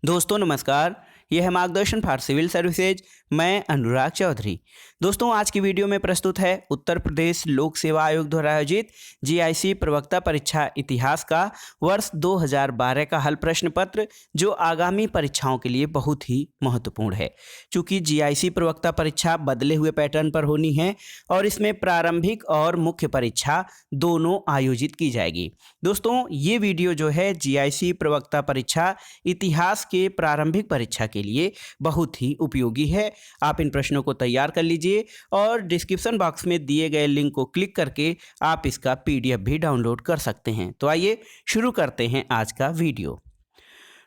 दोस्तों नमस्कार। यह है मार्गदर्शन फॉर सिविल सर्विसेज। मैं अनुराग चौधरी। दोस्तों आज की वीडियो में प्रस्तुत है उत्तर प्रदेश लोक सेवा आयोग द्वारा आयोजित जीआईसी प्रवक्ता परीक्षा इतिहास का वर्ष 2012 का हल प्रश्न पत्र, जो आगामी परीक्षाओं के लिए बहुत ही महत्वपूर्ण है। चूँकि जीआईसी प्रवक्ता परीक्षा बदले हुए पैटर्न पर होनी है और इसमें प्रारंभिक और मुख्य परीक्षा दोनों आयोजित की जाएगी। दोस्तों ये वीडियो जो है जीआईसी प्रवक्ता परीक्षा इतिहास के प्रारंभिक परीक्षा के लिए बहुत ही उपयोगी है। आप इन प्रश्नों को तैयार कर लीजिए और डिस्क्रिप्शन बॉक्स में दिए गए लिंक को क्लिक करके आप इसका पीडीएफ भी डाउनलोड कर सकते हैं। तो आइए शुरू करते हैं आज का वीडियो।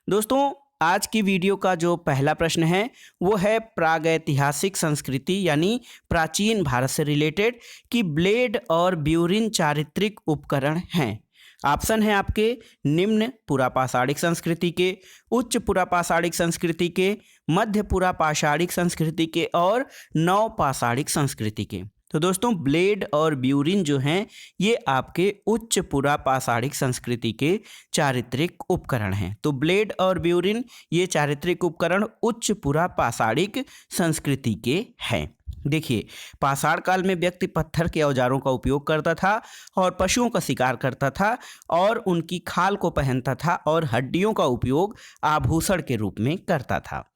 दोस्तों आज की वीडियो का जो पहला प्रश्न है वो है प्रागैतिहासिक संस्कृति यानी प्राचीन भारत से रिलेटेड कि ब्लेड और ब्यूरिन चारित्रिक उपकरण हैं। ऑप्शन है आपके निम्न पुरापाषाणिक संस्कृति के, उच्च पुरापाषाणिक संस्कृति के, मध्य पुरापाषाणिक संस्कृति के और नवपाषाणिक संस्कृति के। तो दोस्तों ब्लेड और ब्यूरिन जो हैं ये आपके उच्च पुरापाषाणिक संस्कृति के चारित्रिक उपकरण हैं। तो ब्लेड और ब्यूरिन ये चारित्रिक उपकरण उच्च पुरापाषाणिक संस्कृति के हैं। देखिए पाषाण काल में व्यक्ति पत्थर के औजारों का उपयोग करता था और पशुओं का शिकार करता था और उनकी खाल को पहनता था और हड्डियों का उपयोग आभूषण के रूप में करता था।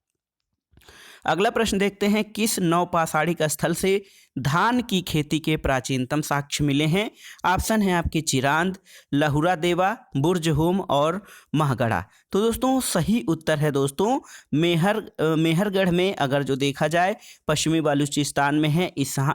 अगला प्रश्न देखते हैं, किस नवपाषाणिक स्थल से धान की खेती के प्राचीनतम साक्ष्य मिले हैं। ऑप्शन है आपके चिरांद, लहुरा देवा, बुर्जहोम और महगढ़ा। तो दोस्तों सही उत्तर है दोस्तों मेहरगढ़ में। अगर जो देखा जाए पश्चिमी बलूचिस्तान में है,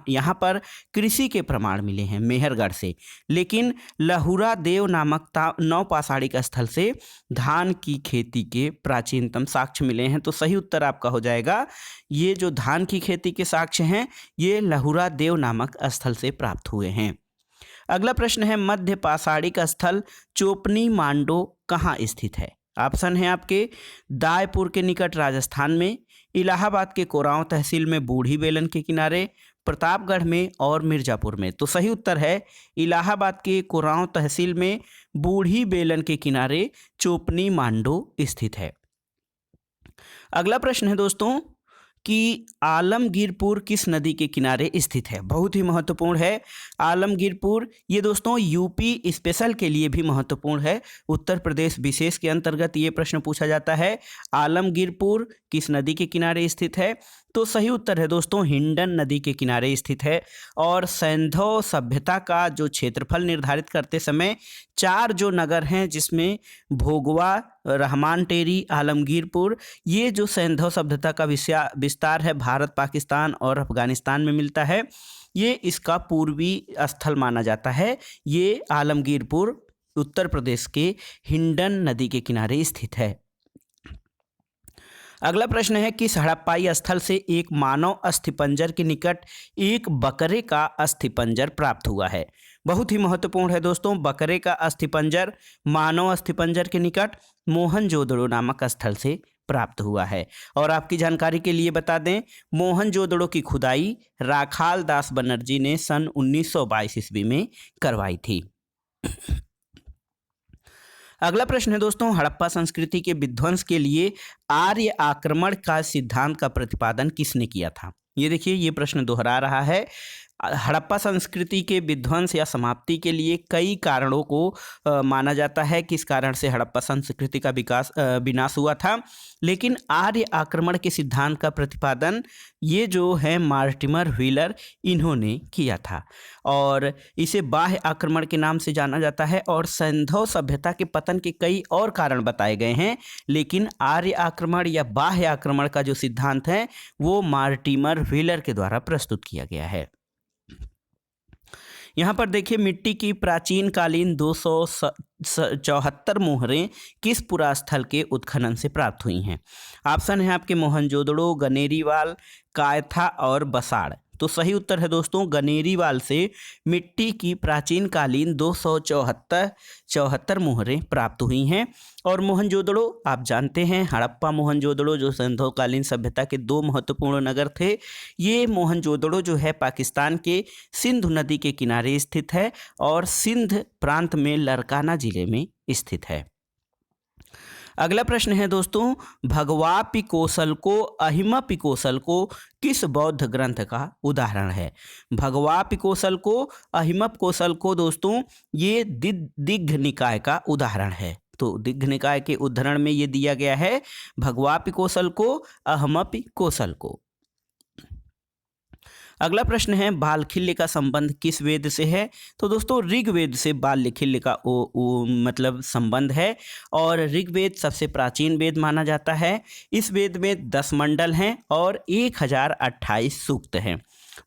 यहाँ पर कृषि के प्रमाण मिले हैं मेहरगढ़ से, लेकिन लहुरा देव नामक नवपाषाणिक स्थल से धान की खेती के प्राचीनतम साक्ष्य मिले हैं। तो सही उत्तर आपका हो जाएगा ये जो धान की खेती के साक्ष्य हैं ये लहुरा देव नामक स्थल से प्राप्त हुए हैं। अगला प्रश्न है, मध्य पाषाणिक स्थल चोपनी मांडो कहाँ स्थित है। ऑप्शन है आपके दायपुर के निकट राजस्थान में, इलाहाबाद के कोरांव तहसील में बूढ़ी बेलन के किनारे, प्रतापगढ़ में और मिर्जापुर में। तो सही उत्तर है इलाहाबाद के कोरांव तहसील में बूढ़ी बेलन के किनारे चोपनी मांडो स्थित है। अगला प्रश्न है दोस्तों कि आलमगीरपुर किस नदी के किनारे स्थित है। बहुत ही महत्वपूर्ण है आलमगीरपुर। ये दोस्तों यूपी स्पेशल के लिए भी महत्वपूर्ण है, उत्तर प्रदेश विशेष के अंतर्गत ये प्रश्न पूछा जाता है। आलमगीरपुर किस नदी के किनारे स्थित है। तो सही उत्तर है दोस्तों हिंडन नदी के किनारे स्थित है। और सैंधव सभ्यता का जो क्षेत्रफल निर्धारित करते समय 4 जो नगर हैं जिसमें भोगवा, रहमान टेरी, आलमगीरपुर, ये जो सैंधव सभ्यता का विस्तार है भारत, पाकिस्तान और अफगानिस्तान में मिलता है, ये इसका पूर्वी स्थल माना जाता है। ये आलमगीरपुर उत्तर प्रदेश के हिंडन नदी के किनारे स्थित है। अगला प्रश्न है, किस हड़प्पाई स्थल से एक मानव अस्थिपंजर के निकट एक बकरे का अस्थिपंजर प्राप्त हुआ है। बहुत ही महत्वपूर्ण है दोस्तों, बकरे का अस्थिपंजर मानव अस्थिपंजर के निकट मोहनजोदड़ो नामक स्थल से प्राप्त हुआ है। और आपकी जानकारी के लिए बता दें, मोहनजोदड़ो की खुदाई राखाल दास बनर्जी ने सन 1922 ईस्वी में करवाई थी। अगला प्रश्न है दोस्तों, हड़प्पा संस्कृति के विध्वंस के लिए आर्य आक्रमण का सिद्धांत का प्रतिपादन किसने किया था। ये देखिए ये प्रश्न दोहरा रहा है। हड़प्पा संस्कृति के विध्वंस या समाप्ति के लिए कई कारणों को माना जाता है किस कारण से हड़प्पा संस्कृति का विनाश हुआ था, लेकिन आर्य आक्रमण के सिद्धांत का प्रतिपादन ये जो है मार्टिमर व्हीलर इन्होंने किया था और इसे बाह्य आक्रमण के नाम से जाना जाता है। और सैंधव सभ्यता के पतन के कई और कारण बताए गए हैं, लेकिन आर्य आक्रमण या बाह्य आक्रमण का जो सिद्धांत है वो मार्टिमर व्हीलर के द्वारा प्रस्तुत किया गया है। यहाँ पर देखिए मिट्टी की प्राचीन कालीन 274 मोहरें किस पुरास्थल के उत्खनन से प्राप्त हुई हैं। ऑप्शन है आपके मोहनजोदड़ो, गनेरीवाल, कायथा और बसाड़। तो सही उत्तर है दोस्तों गनेरीवाल से मिट्टी की प्राचीन कालीन 274 मोहरें प्राप्त हुई हैं। और मोहनजोदड़ो आप जानते हैं, हड़प्पा मोहनजोदड़ो जो सिंधु कालीन सभ्यता के 2 महत्वपूर्ण नगर थे। ये मोहनजोदड़ो जो है पाकिस्तान के सिंधु नदी के किनारे स्थित है और सिंध प्रांत में लरकाना जिले में स्थित है। अगला प्रश्न है दोस्तों, भगवापि कौशल को अहिमपि कौशल को किस बौद्ध ग्रंथ का उदाहरण है? भगवापि कौशल को अहिमप कौशल को दोस्तों ये दिग्घ निकाय का उदाहरण है। तो दिग्घ निकाय के उद्धरण में ये दिया गया है भगवापि कौशल को अहमपि कौशल को। अगला प्रश्न है, बालखिल्य का संबंध किस वेद से है? तो दोस्तों ऋग्वेद से बाल्यखिल्य का मतलब संबंध है और ऋग्वेद सबसे प्राचीन वेद माना जाता है। इस वेद में 10 मंडल हैं और 1028 सूक्त हैं।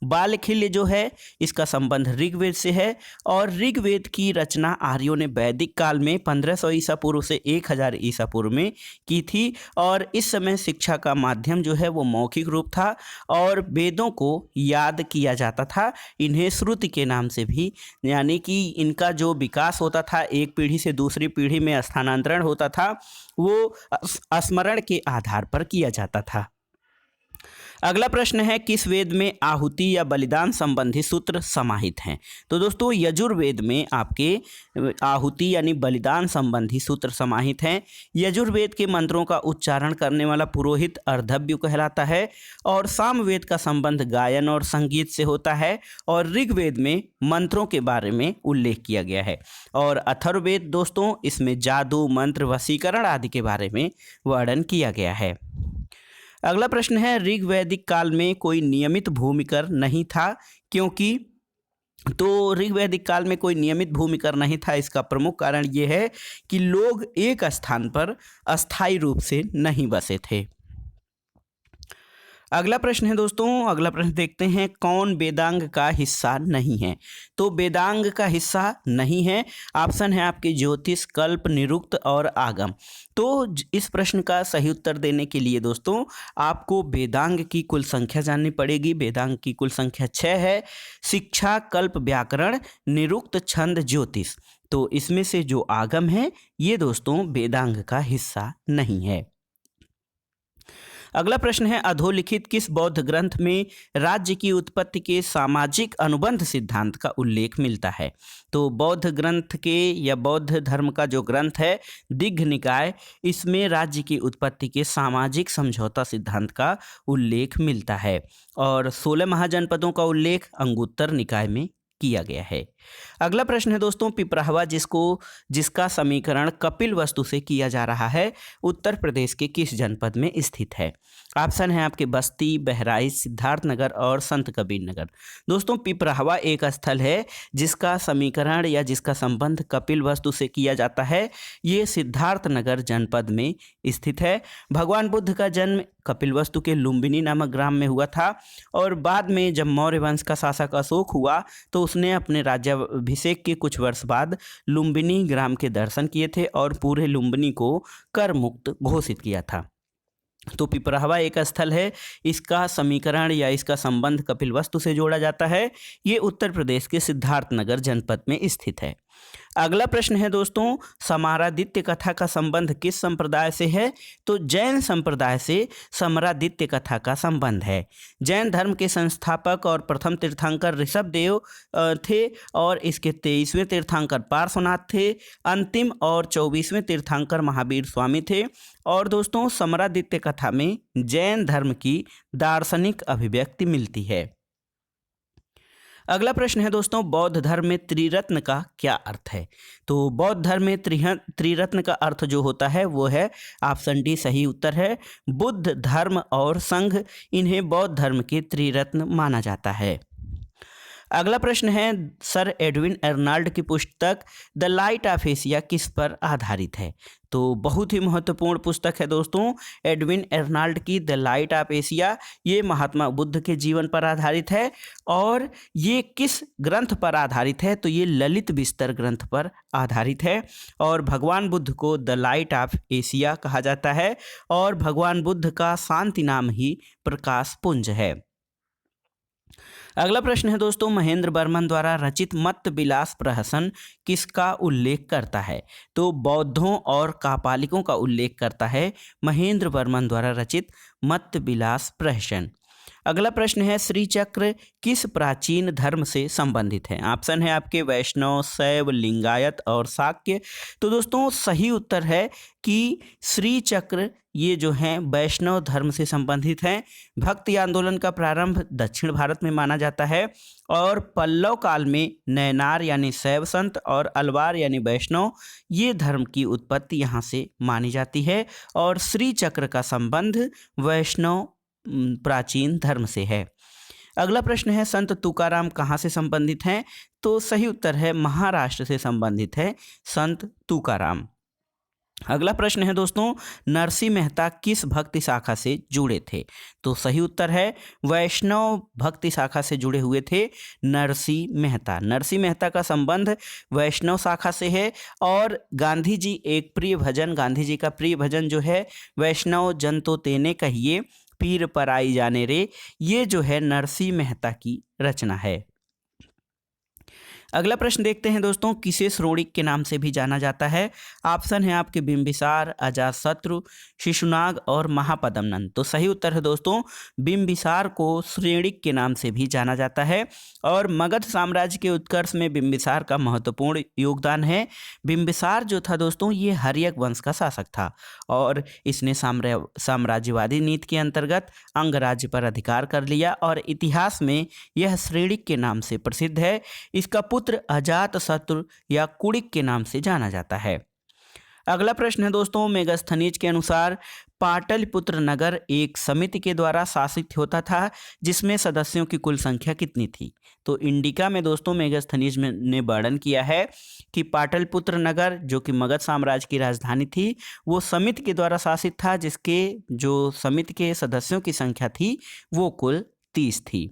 बालखिल्य जो है इसका संबंध ऋग्वेद से है और ऋग्वेद की रचना आर्यों ने वैदिक काल में 1500 ईसा पूर्व से 1000 ईसा पूर्व में की थी और इस समय शिक्षा का माध्यम जो है वो मौखिक रूप था और वेदों को याद किया जाता था। इन्हें श्रुति के नाम से भी, यानी कि इनका जो विकास होता था, एक पीढ़ी से दूसरी पीढ़ी में स्थानांतरण होता था, वो स्मरण के आधार पर किया जाता था। अगला प्रश्न है, किस वेद में आहुति या बलिदान संबंधी सूत्र समाहित हैं? तो दोस्तों यजुर्वेद में आपके आहुति यानी बलिदान संबंधी सूत्र समाहित हैं। यजुर्वेद के मंत्रों का उच्चारण करने वाला पुरोहित अर्धव्य कहलाता है और सामवेद का संबंध गायन और संगीत से होता है और ऋग्वेद में मंत्रों के बारे में उल्लेख किया गया है और अथर्ववेद दोस्तों इसमें जादू, मंत्र, वशीकरण आदि के बारे में वर्णन किया गया है। अगला प्रश्न है, ऋग्वैदिक काल में कोई नियमित भूमिकर नहीं था क्योंकि? तो ऋग्वैदिक काल में कोई नियमित भूमिकर नहीं था, इसका प्रमुख कारण ये है कि लोग एक स्थान पर अस्थायी रूप से नहीं बसे थे। अगला प्रश्न है दोस्तों, अगला प्रश्न देखते हैं, कौन वेदांग का हिस्सा नहीं है? तो वेदांग का हिस्सा नहीं है, ऑप्शन है आपके ज्योतिष, कल्प, निरुक्त और आगम। तो इस प्रश्न का सही उत्तर देने के लिए दोस्तों आपको वेदांग की कुल संख्या जाननी पड़ेगी। वेदांग की कुल संख्या 6 है, शिक्षा, कल्प, व्याकरण, निरुक्त, छंद, ज्योतिष। तो इसमें से जो आगम है ये दोस्तों वेदांग का हिस्सा नहीं है। अगला प्रश्न है, अधोलिखित किस बौद्ध ग्रंथ में राज्य की उत्पत्ति के सामाजिक अनुबंध सिद्धांत का उल्लेख मिलता है? तो बौद्ध ग्रंथ के या बौद्ध धर्म का जो ग्रंथ है दिग्घ निकाय, इसमें राज्य की उत्पत्ति के सामाजिक समझौता सिद्धांत का उल्लेख मिलता है और 16 महाजनपदों का उल्लेख अंगुत्तर निकाय में किया गया है। अगला प्रश्न है दोस्तों, पिपराहवा जिसका समीकरण कपिल वस्तु से किया जा रहा है उत्तर प्रदेश के किस जनपद में स्थित है? ऑप्शन है आपके बस्ती, बहराइच, सिद्धार्थनगर और संत कबीर नगर। दोस्तों पिपराहवा एक स्थल है जिसका समीकरण या जिसका संबंध कपिल वस्तु से किया जाता है। ये सिद्धार्थनगर जनपद में स्थित है। भगवान बुद्ध का जन्म कपिलवस्तु के लुम्बिनी नामक ग्राम में हुआ था और बाद में जब मौर्य वंश का शासक अशोक हुआ तो उसने अपने राज्याभिषेक के कुछ वर्ष बाद लुम्बिनी ग्राम के दर्शन किए थे और पूरे लुम्बिनी को कर मुक्त घोषित किया था। तो पिपराहवा एक स्थल है, इसका समीकरण या इसका संबंध कपिलवस्तु से जोड़ा जाता है। ये उत्तर प्रदेश के सिद्धार्थनगर जनपद में स्थित है। अगला प्रश्न है दोस्तों, समरादित्य कथा का संबंध किस संप्रदाय से है? तो जैन संप्रदाय से समरादित्य कथा का संबंध है। जैन धर्म के संस्थापक और प्रथम तीर्थंकर ऋषभदेव थे और इसके 23वें तीर्थंकर पार्श्वनाथ थे। अंतिम और 24वें तीर्थंकर महावीर स्वामी थे। और दोस्तों समरादित्य कथा में जैन धर्म की दार्शनिक अभिव्यक्ति मिलती है। अगला प्रश्न है दोस्तों, बौद्ध धर्म में त्रिरत्न का क्या अर्थ है? तो बौद्ध धर्म में त्रिरत्न का अर्थ जो होता है वो है ऑप्शन डी सही उत्तर है, बुद्ध, धर्म और संघ। इन्हें बौद्ध धर्म के त्रिरत्न माना जाता है। अगला प्रश्न है, सर एडविन अर्नाल्ड की पुस्तक द लाइट ऑफ एशिया किस पर आधारित है? तो बहुत ही महत्वपूर्ण पुस्तक है दोस्तों एडविन अर्नाल्ड की द लाइट ऑफ एशिया। ये महात्मा बुद्ध के जीवन पर आधारित है। और ये किस ग्रंथ पर आधारित है? तो ये ललित विस्तर ग्रंथ पर आधारित है और भगवान बुद्ध को द लाइट ऑफ एशिया कहा जाता है और भगवान बुद्ध का शांति नाम ही प्रकाश पुंज है। अगला प्रश्न है दोस्तों, महेंद्र बर्मन द्वारा रचित मत्त विलास प्रहसन किसका उल्लेख करता है? तो बौद्धों और कापालिकों का उल्लेख करता है महेंद्र बर्मन द्वारा रचित मत्त विलास प्रहसन। अगला प्रश्न है श्री चक्र किस प्राचीन धर्म से संबंधित है? ऑप्शन है आपके वैष्णव, शैव, लिंगायत और शाक्य। तो दोस्तों सही उत्तर है कि श्री चक्र ये जो हैं वैष्णव धर्म से संबंधित हैं। भक्ति आंदोलन का प्रारंभ दक्षिण भारत में माना जाता है और पल्लव काल में नैनार यानी शैव संत और अलवार यानी वैष्णव ये धर्म की उत्पत्ति यहाँ से मानी जाती है और श्री चक्र का संबंध वैष्णव प्राचीन धर्म से है। अगला प्रश्न है संत तुकाराम कहाँ से संबंधित हैं? तो सही उत्तर है महाराष्ट्र से संबंधित है संत तुकाराम। अगला प्रश्न है दोस्तों नरसिंह मेहता किस भक्ति शाखा से जुड़े थे? तो सही उत्तर है वैष्णव भक्ति शाखा से जुड़े हुए थे नरसिंह मेहता। नरसिंह मेहता का संबंध वैष्णव शाखा से है और गांधी जी गांधी जी का प्रिय भजन जो है वैष्णव जन तो तेने कहिए पीर पर आई जाने रे, ये जो है नरसिंह मेहता की रचना है। अगला प्रश्न देखते हैं दोस्तों किसे श्रोणिक के नाम से भी जाना जाता है? ऑप्शन है आपके बिंबिसार, अजातशत्रु, शिशुनाग और महापद्मनंद। तो सही उत्तर है दोस्तों बिंबिसार को श्रोणिक के नाम से भी जाना जाता है और मगध साम्राज्य के उत्कर्ष में बिंबिसार का महत्वपूर्ण योगदान है। बिंबिसार जो था दोस्तों ये हर्यक वंश का शासक था और इसने साम्राज्यवादी नीति के अंतर्गत अंगराज्य पर अधिकार कर लिया और इतिहास में यह श्रोणिक के नाम से प्रसिद्ध है। इसका पुत्र अजातशत्रु या कुणिक के नाम से जाना जाता है। अगला प्रश्न है दोस्तों मेगास्थनीज के अनुसार पाटलिपुत्र नगर एक समिति के द्वारा शासित होता था जिसमें सदस्यों की कुल संख्या कितनी थी? तो इंडिका में दोस्तों मेगास्थनीज ने वर्णन किया है कि पाटलिपुत्र नगर जो कि मगध साम्राज्य की राजधानी थी वो समिति के द्वारा शासित था जिसके जो समिति के सदस्यों की संख्या थी वो कुल 30 थी।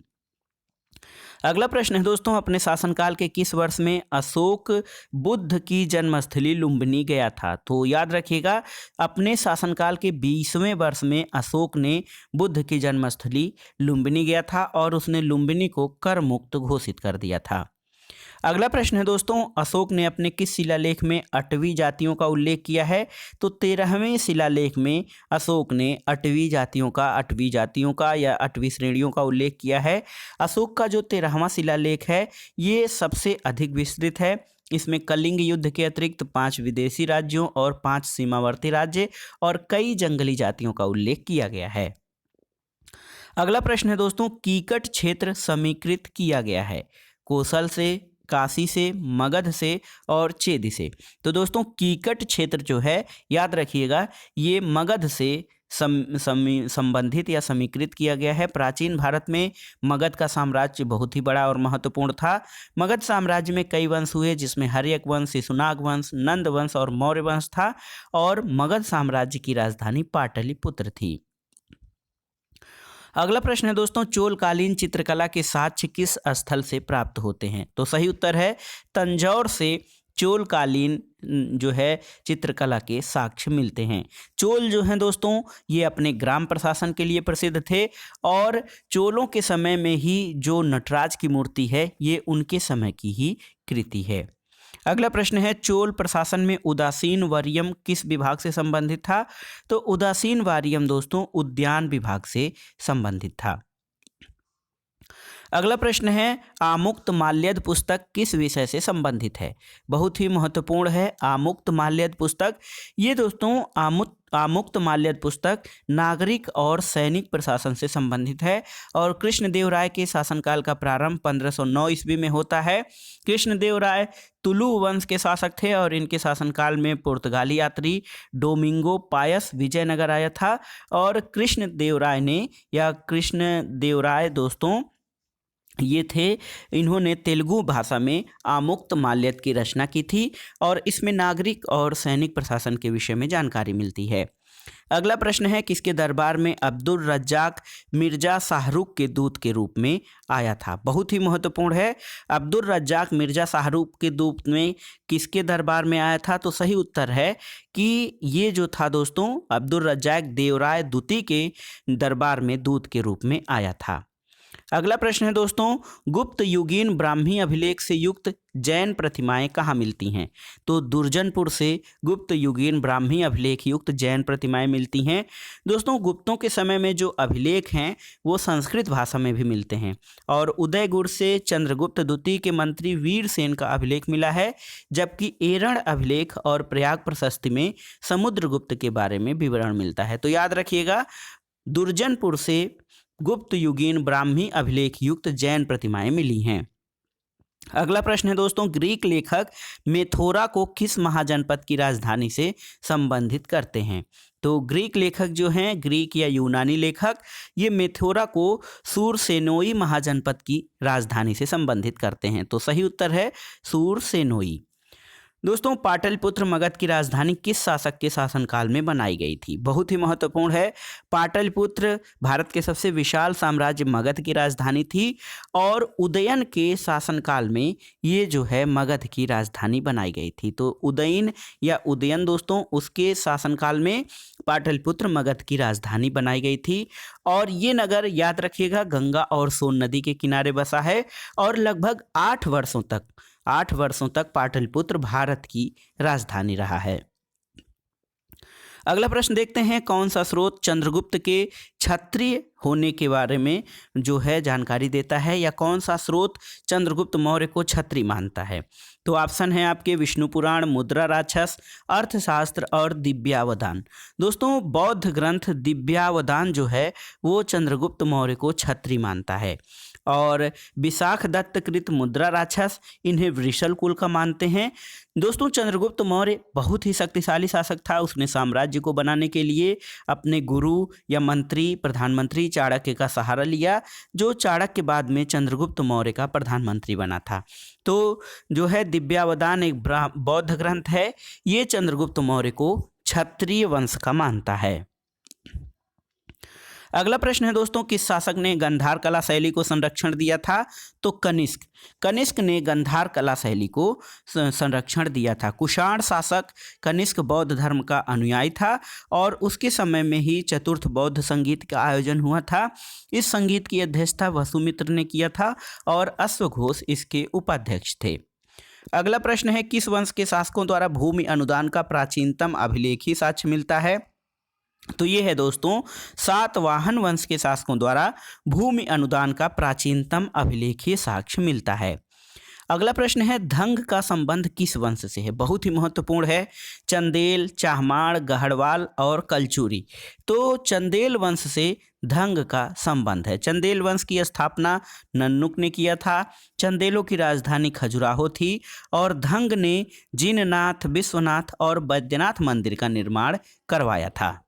अगला प्रश्न है दोस्तों अपने शासनकाल के किस वर्ष में अशोक बुद्ध की जन्मस्थली लुम्बिनी गया था? तो याद रखिएगा अपने शासनकाल के 20वें वर्ष में अशोक ने बुद्ध की जन्मस्थली लुम्बिनी गया था और उसने लुम्बिनी को कर मुक्त घोषित कर दिया था। अगला प्रश्न है दोस्तों अशोक ने अपने किस शिलालेख में 8वीं जातियों का उल्लेख किया है? तो 13वें शिलालेख में अशोक ने 8वीं जातियों का या 8वीं श्रेणियों का उल्लेख किया है। अशोक का जो 13वां शिलालेख है ये सबसे अधिक विस्तृत है। इसमें कलिंग युद्ध के अतिरिक्त 5 विदेशी राज्यों और 5 सीमावर्ती राज्य और कई जंगली जातियों का उल्लेख किया गया है। अगला प्रश्न है दोस्तों कीकट क्षेत्र समीकृत किया गया है कौशल से, काशी से, मगध से और चेदी से। तो दोस्तों कीकट क्षेत्र जो है याद रखिएगा ये मगध से संबंधित या समीकृत किया गया है। प्राचीन भारत में मगध का साम्राज्य बहुत ही बड़ा और महत्वपूर्ण था। मगध साम्राज्य में कई वंश हुए जिसमें हर्यक वंश, शिशुनाग वंश, नंद वंश और मौर्य वंश था और मगध साम्राज्य की राजधानी पाटलिपुत्र थी। अगला प्रश्न है दोस्तों चोलकालीन चित्रकला के साक्ष्य किस स्थल से प्राप्त होते हैं? तो सही उत्तर है तंजौर से चोलकालीन जो है चित्रकला के साक्ष्य मिलते हैं। चोल जो हैं दोस्तों ये अपने ग्राम प्रशासन के लिए प्रसिद्ध थे और चोलों के समय में ही जो नटराज की मूर्ति है ये उनके समय की ही कृति है। अगला प्रश्न है चोल प्रशासन में उदासीन वर्यम किस विभाग से संबंधित था? तो उदासीन वारियम दोस्तों उद्यान विभाग से संबंधित था। अगला प्रश्न है आमुक्त माल्यद पुस्तक किस विषय से संबंधित है? बहुत ही महत्वपूर्ण है आमुक्त माल्यद पुस्तक। ये दोस्तों आमुक्त माल्यद पुस्तक नागरिक और सैनिक प्रशासन से संबंधित है और कृष्णदेवराय के शासनकाल का प्रारंभ 1509 ईस्वी में होता है। कृष्णदेवराय तुलु वंश के शासक थे और इनके शासनकाल में पुर्तगाली यात्री डोमिंगो पायस विजयनगर आया था और कृष्णदेवराय दोस्तों ये थे इन्होंने तेलुगु भाषा में आमुक्त माल्यद की रचना की थी और इसमें नागरिक और सैनिक प्रशासन के विषय में जानकारी मिलती है। अगला प्रश्न है किसके दरबार में अब्दुल रज्जाक मिर्जा शाहरुख के दूत के रूप में आया था? बहुत ही महत्वपूर्ण है अब्दुल रज्जाक मिर्जा शाहरुख के दूत में किसके दरबार में आया था? तो सही उत्तर है कि ये जो था दोस्तों अब्दुल रज्जाक देवराय द्वितीय के दरबार में दूत के रूप में आया था। अगला प्रश्न है दोस्तों, गुप्त युगीन ब्राह्मी अभिलेख से युक्त जैन प्रतिमाएं कहाँ मिलती हैं? तो दुर्जनपुर से गुप्त युगीन ब्राह्मी अभिलेख युक्त जैन प्रतिमाएं मिलती हैं। दोस्तों, गुप्तों के समय में जो अभिलेख हैं वो संस्कृत भाषा में भी मिलते हैं, और उदयगुर से चंद्रगुप्त द्वितीय के मंत्री वीरसेन का अभिलेख मिला है, जबकि एरण अभिलेख और प्रयाग प्रशस्ति में समुद्रगुप्त के बारे में विवरण मिलता है। तो याद रखिएगा, दुर्जनपुर से गुप्त युगीन ब्राह्मी अभिलेख युक्त जैन प्रतिमाएं मिली हैं। अगला प्रश्न है दोस्तों, ग्रीक लेखक मेथोरा को किस महाजनपद की राजधानी से संबंधित करते हैं? तो ग्रीक लेखक जो हैं, ग्रीक या यूनानी लेखक, ये मेथोरा को सुरसेनोई महाजनपद की राजधानी से संबंधित करते हैं। तो सही उत्तर है सुरसेनोई। दोस्तों, पाटलिपुत्र मगध की राजधानी किस शासक के शासनकाल में बनाई गई थी? बहुत ही महत्वपूर्ण है। पाटलिपुत्र भारत के सबसे विशाल साम्राज्य मगध की राजधानी थी, और उदयन के शासनकाल में ये जो है मगध की राजधानी बनाई गई थी। तो उदयन या उदयन दोस्तों, उसके शासनकाल में पाटलिपुत्र मगध की राजधानी बनाई गई थी। और ये नगर याद रखिएगा गंगा और सोन नदी के किनारे बसा है, और लगभग 8 वर्षों तक पाटलिपुत्र भारत की राजधानी रहा है। अगला प्रश्न देखते हैं, कौन सा स्रोत चंद्रगुप्त के क्षत्रिय होने के बारे में जो है जानकारी देता है, या कौन सा स्रोत चंद्रगुप्त मौर्य को क्षत्रिय मानता है? तो ऑप्शन है आपके विष्णु पुराण, मुद्रा राक्षस, अर्थशास्त्र और दिव्यावदान। दोस्तों, बौद्ध ग्रंथ दिव्यावदान जो है वो चंद्रगुप्त मौर्य को क्षत्रिय मानता है, और विशाख दत्त कृत मुद्रा राक्षस इन्हें वृषल कुल का मानते हैं। दोस्तों, चंद्रगुप्त मौर्य बहुत ही शक्तिशाली शासक था। उसने साम्राज्य को बनाने के लिए अपने गुरु या मंत्री, प्रधानमंत्री चाणक्य का सहारा लिया, जो चाणक्य बाद में चंद्रगुप्त मौर्य का प्रधानमंत्री बना था। तो जो है दिव्यावदान एक बौद्ध ग्रंथ है, ये चंद्रगुप्त मौर्य को क्षत्रिय वंश का मानता है। अगला प्रश्न है दोस्तों, किस शासक ने गांधार कला शैली को संरक्षण दिया था? तो कनिष्क ने गांधार कला शैली को संरक्षण दिया था। कुषाण शासक कनिष्क बौद्ध धर्म का अनुयायी था, और उसके समय में ही चतुर्थ बौद्ध संगीत का आयोजन हुआ था। इस संगीत की अध्यक्षता वसुमित्र ने किया था, और अश्वघोष इसके उपाध्यक्ष थे। अगला प्रश्न है, किस वंश के शासकों द्वारा भूमि अनुदान का प्राचीनतम अभिलेखी साक्ष्य मिलता है? तो ये है दोस्तों, सातवाहन वंश के शासकों द्वारा भूमि अनुदान का प्राचीनतम अभिलेखीय साक्ष्य मिलता है। अगला प्रश्न है, धंग का संबंध किस वंश से है? बहुत ही महत्वपूर्ण है। चंदेल, चाहमाड़, गहड़वाल और कलचुरी। तो चंदेल वंश से धंग का संबंध है। चंदेल वंश की स्थापना नन्नुक ने किया था। चंदेलों की राजधानी खजुराहो थी, और धंग ने जिननाथ, विश्वनाथ और बैद्यनाथ मंदिर का निर्माण करवाया था।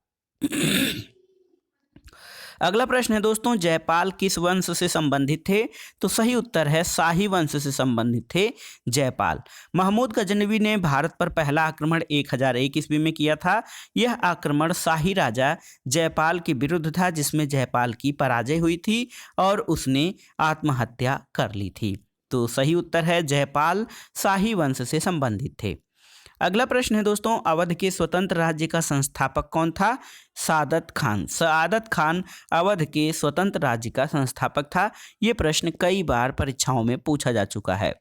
अगला प्रश्न है दोस्तों, जयपाल किस वंश से संबंधित थे? तो सही उत्तर है शाही वंश से संबंधित थे जयपाल। महमूद गजनवी ने भारत पर पहला आक्रमण 1001 ईस्वी में किया था। यह आक्रमण शाही राजा जयपाल के विरुद्ध था, जिसमें जयपाल की पराजय हुई थी और उसने आत्महत्या कर ली थी। तो सही उत्तर है जयपाल शाही वंश से संबंधित थे। अगला प्रश्न है दोस्तों, अवध के स्वतंत्र राज्य का संस्थापक कौन था? सादत खान। सादत खान अवध के स्वतंत्र राज्य का संस्थापक था। ये प्रश्न कई बार परीक्षाओं में पूछा जा चुका है।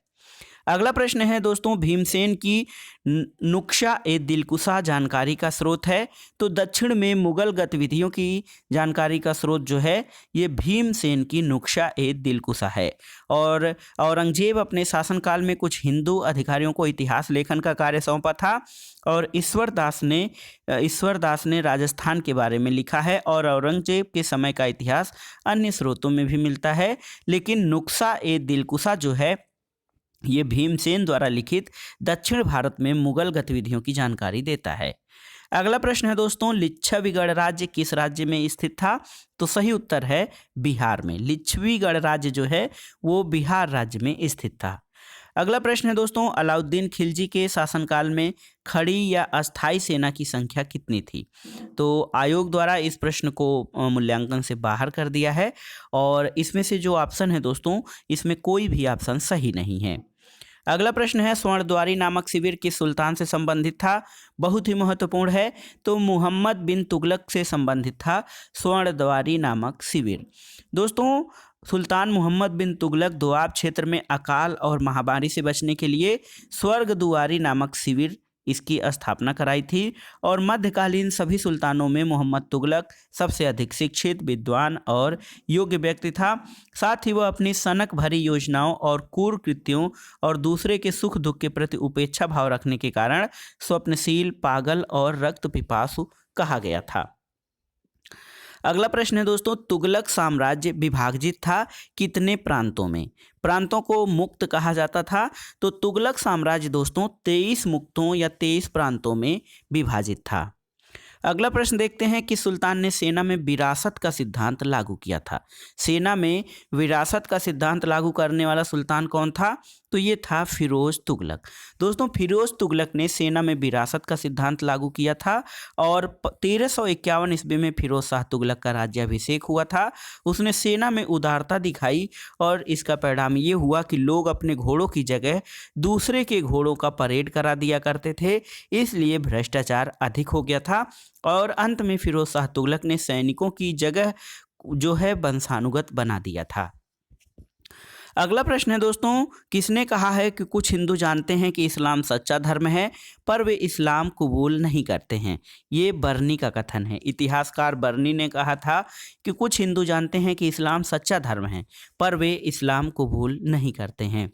अगला प्रश्न है दोस्तों, भीमसेन की नुक्शा ए दिलकुशा जानकारी का स्रोत है। तो दक्षिण में मुगल गतिविधियों की जानकारी का स्रोत जो है ये भीमसेन की नुक्शा ए दिलकुशा है। और औरंगजेब अपने शासनकाल में कुछ हिंदू अधिकारियों को इतिहास लेखन का कार्य सौंपा था, और ईश्वर दास ने राजस्थान के बारे में लिखा है। और औरंगजेब के समय का इतिहास अन्य स्रोतों में भी मिलता है, लेकिन नुक्शा ए दिलकुशा जो है ये भीमसेन द्वारा लिखित दक्षिण भारत में मुगल गतिविधियों की जानकारी देता है। अगला प्रश्न है दोस्तों, लिच्छवी गणराज्य किस राज्य में स्थित था? तो सही उत्तर है बिहार में। लिच्छवी गणराज्य जो है वो बिहार राज्य में स्थित था। अगला प्रश्न है दोस्तों, अलाउद्दीन खिलजी के शासनकाल में खड़ी या अस्थाई सेना की संख्या कितनी थी? तो आयोग द्वारा इस प्रश्न को मूल्यांकन से बाहर कर दिया है, और इसमें से जो ऑप्शन है दोस्तों इसमें कोई भी ऑप्शन सही नहीं है। अगला प्रश्न है स्वर्णद्वारी नामक शिविर किस सुल्तान से संबंधित था? बहुत ही महत्वपूर्ण है, तो मोहम्मद बिन तुगलक से संबंधित था स्वर्णद्वारी नामक शिविर। दोस्तों, सुल्तान मोहम्मद बिन तुगलक दोआब क्षेत्र में अकाल और महामारी से बचने के लिए स्वर्गद्वारी नामक शिविर इसकी स्थापना कराई थी और मध्यकालीन सभी सुल्तानों में मोहम्मद तुगलक सबसे अधिक शिक्षित, विद्वान और योग्य व्यक्ति था। साथ ही वह अपनी सनक भरी योजनाओं और क्रूर कृत्यों और दूसरे के सुख दुख के प्रति उपेक्षा भाव रखने के कारण स्वप्नशील, पागल और रक्त पिपासु कहा गया था। अगला प्रश्न है दोस्तों, तुगलक साम्राज्य विभाजित था कितने प्रांतों में? प्रांतों को मुक्त कहा जाता था। तो तुगलक साम्राज्य दोस्तों 23 मुक्तों या 23 प्रांतों में विभाजित था। अगला प्रश्न देखते हैं कि सुल्तान ने सेना में विरासत का सिद्धांत लागू किया था। सेना में विरासत का सिद्धांत लागू करने वाला सुल्तान कौन था? तो ये था फिरोज तुगलक। दोस्तों, फिरोज तुगलक ने सेना में विरासत का सिद्धांत लागू किया था और 1351 ईस्वी में फिरोज शाह तुगलक का राज्याभिषेक हुआ था। उसने सेना में उदारता दिखाई और इसका परिणाम ये हुआ कि लोग अपने घोड़ों की जगह दूसरे के घोड़ों का परेड करा दिया करते थे, इसलिए भ्रष्टाचार अधिक हो गया था और अंत में फिरोज शाह तुगलक ने सैनिकों की जगह जो है वंशानुगत बना दिया था। अगला प्रश्न है दोस्तों, किसने कहा है कि कुछ हिंदू जानते हैं कि इस्लाम सच्चा धर्म है पर वे इस्लाम कबूल नहीं करते हैं? ये बर्नी का कथन है। इतिहासकार बर्नी ने कहा था कि कुछ हिंदू जानते हैं कि इस्लाम सच्चा धर्म है पर वे इस्लाम कबूल नहीं करते हैं।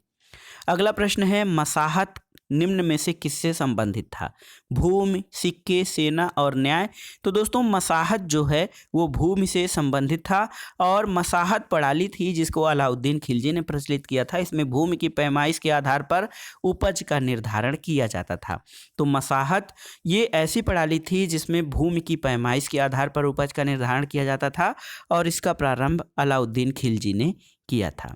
अगला प्रश्न है, मसाहत निम्न में से किससे संबंधित था? भूमि, सिक्के, सेना और न्याय। तो दोस्तों, मसाहत जो है वो भूमि से संबंधित था और मसाहत प्रणाली थी जिसको अलाउद्दीन खिलजी ने प्रचलित किया था। इसमें भूमि की पैमाइश के आधार पर उपज का निर्धारण किया जाता था। तो मसाहत ये ऐसी प्रणाली थी जिसमें भूमि की पैमाइश के आधार पर उपज का निर्धारण किया जाता था और इसका प्रारंभ अलाउद्दीन खिलजी ने किया था।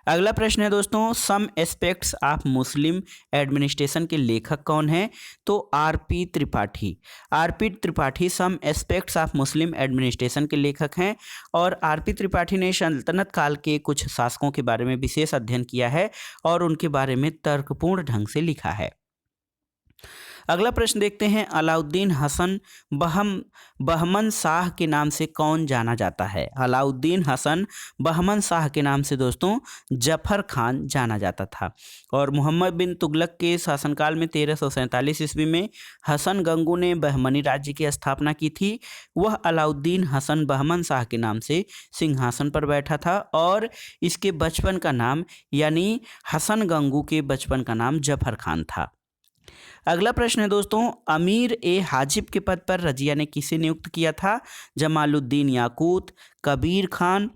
अगला प्रश्न है दोस्तों, some aspects of Muslim administration के लेखक कौन हैं? तो RP Tripathi. RP Tripathi some aspects of Muslim administration के लेखक हैं और आरपी त्रिपाठी ने सल्तनत काल के कुछ शासकों के बारे में विशेष अध्ययन किया है और उनके बारे में तर्कपूर्ण ढंग से लिखा है। अगला प्रश्न देखते हैं, अलाउद्दीन हसन बहमन शाह के नाम से कौन जाना जाता है? अलाउद्दीन हसन बहमन शाह के नाम से दोस्तों जफर खान जाना जाता था और मोहम्मद बिन तुगलक के शासनकाल में 1347 ईस्वी में हसन गंगू ने बहमनी राज्य की स्थापना की थी। वह अलाउद्दीन हसन बहमन शाह के नाम से सिंहासन पर बैठा था और इसके बचपन का नाम यानी हसन गंगू के बचपन का नाम जफर खान था। अगला प्रश्न है दोस्तों, अमीर ए हाजिब के पद पर रजिया ने किसे नियुक्त किया था? जमालुद्दीन याकूत, कबीर खान।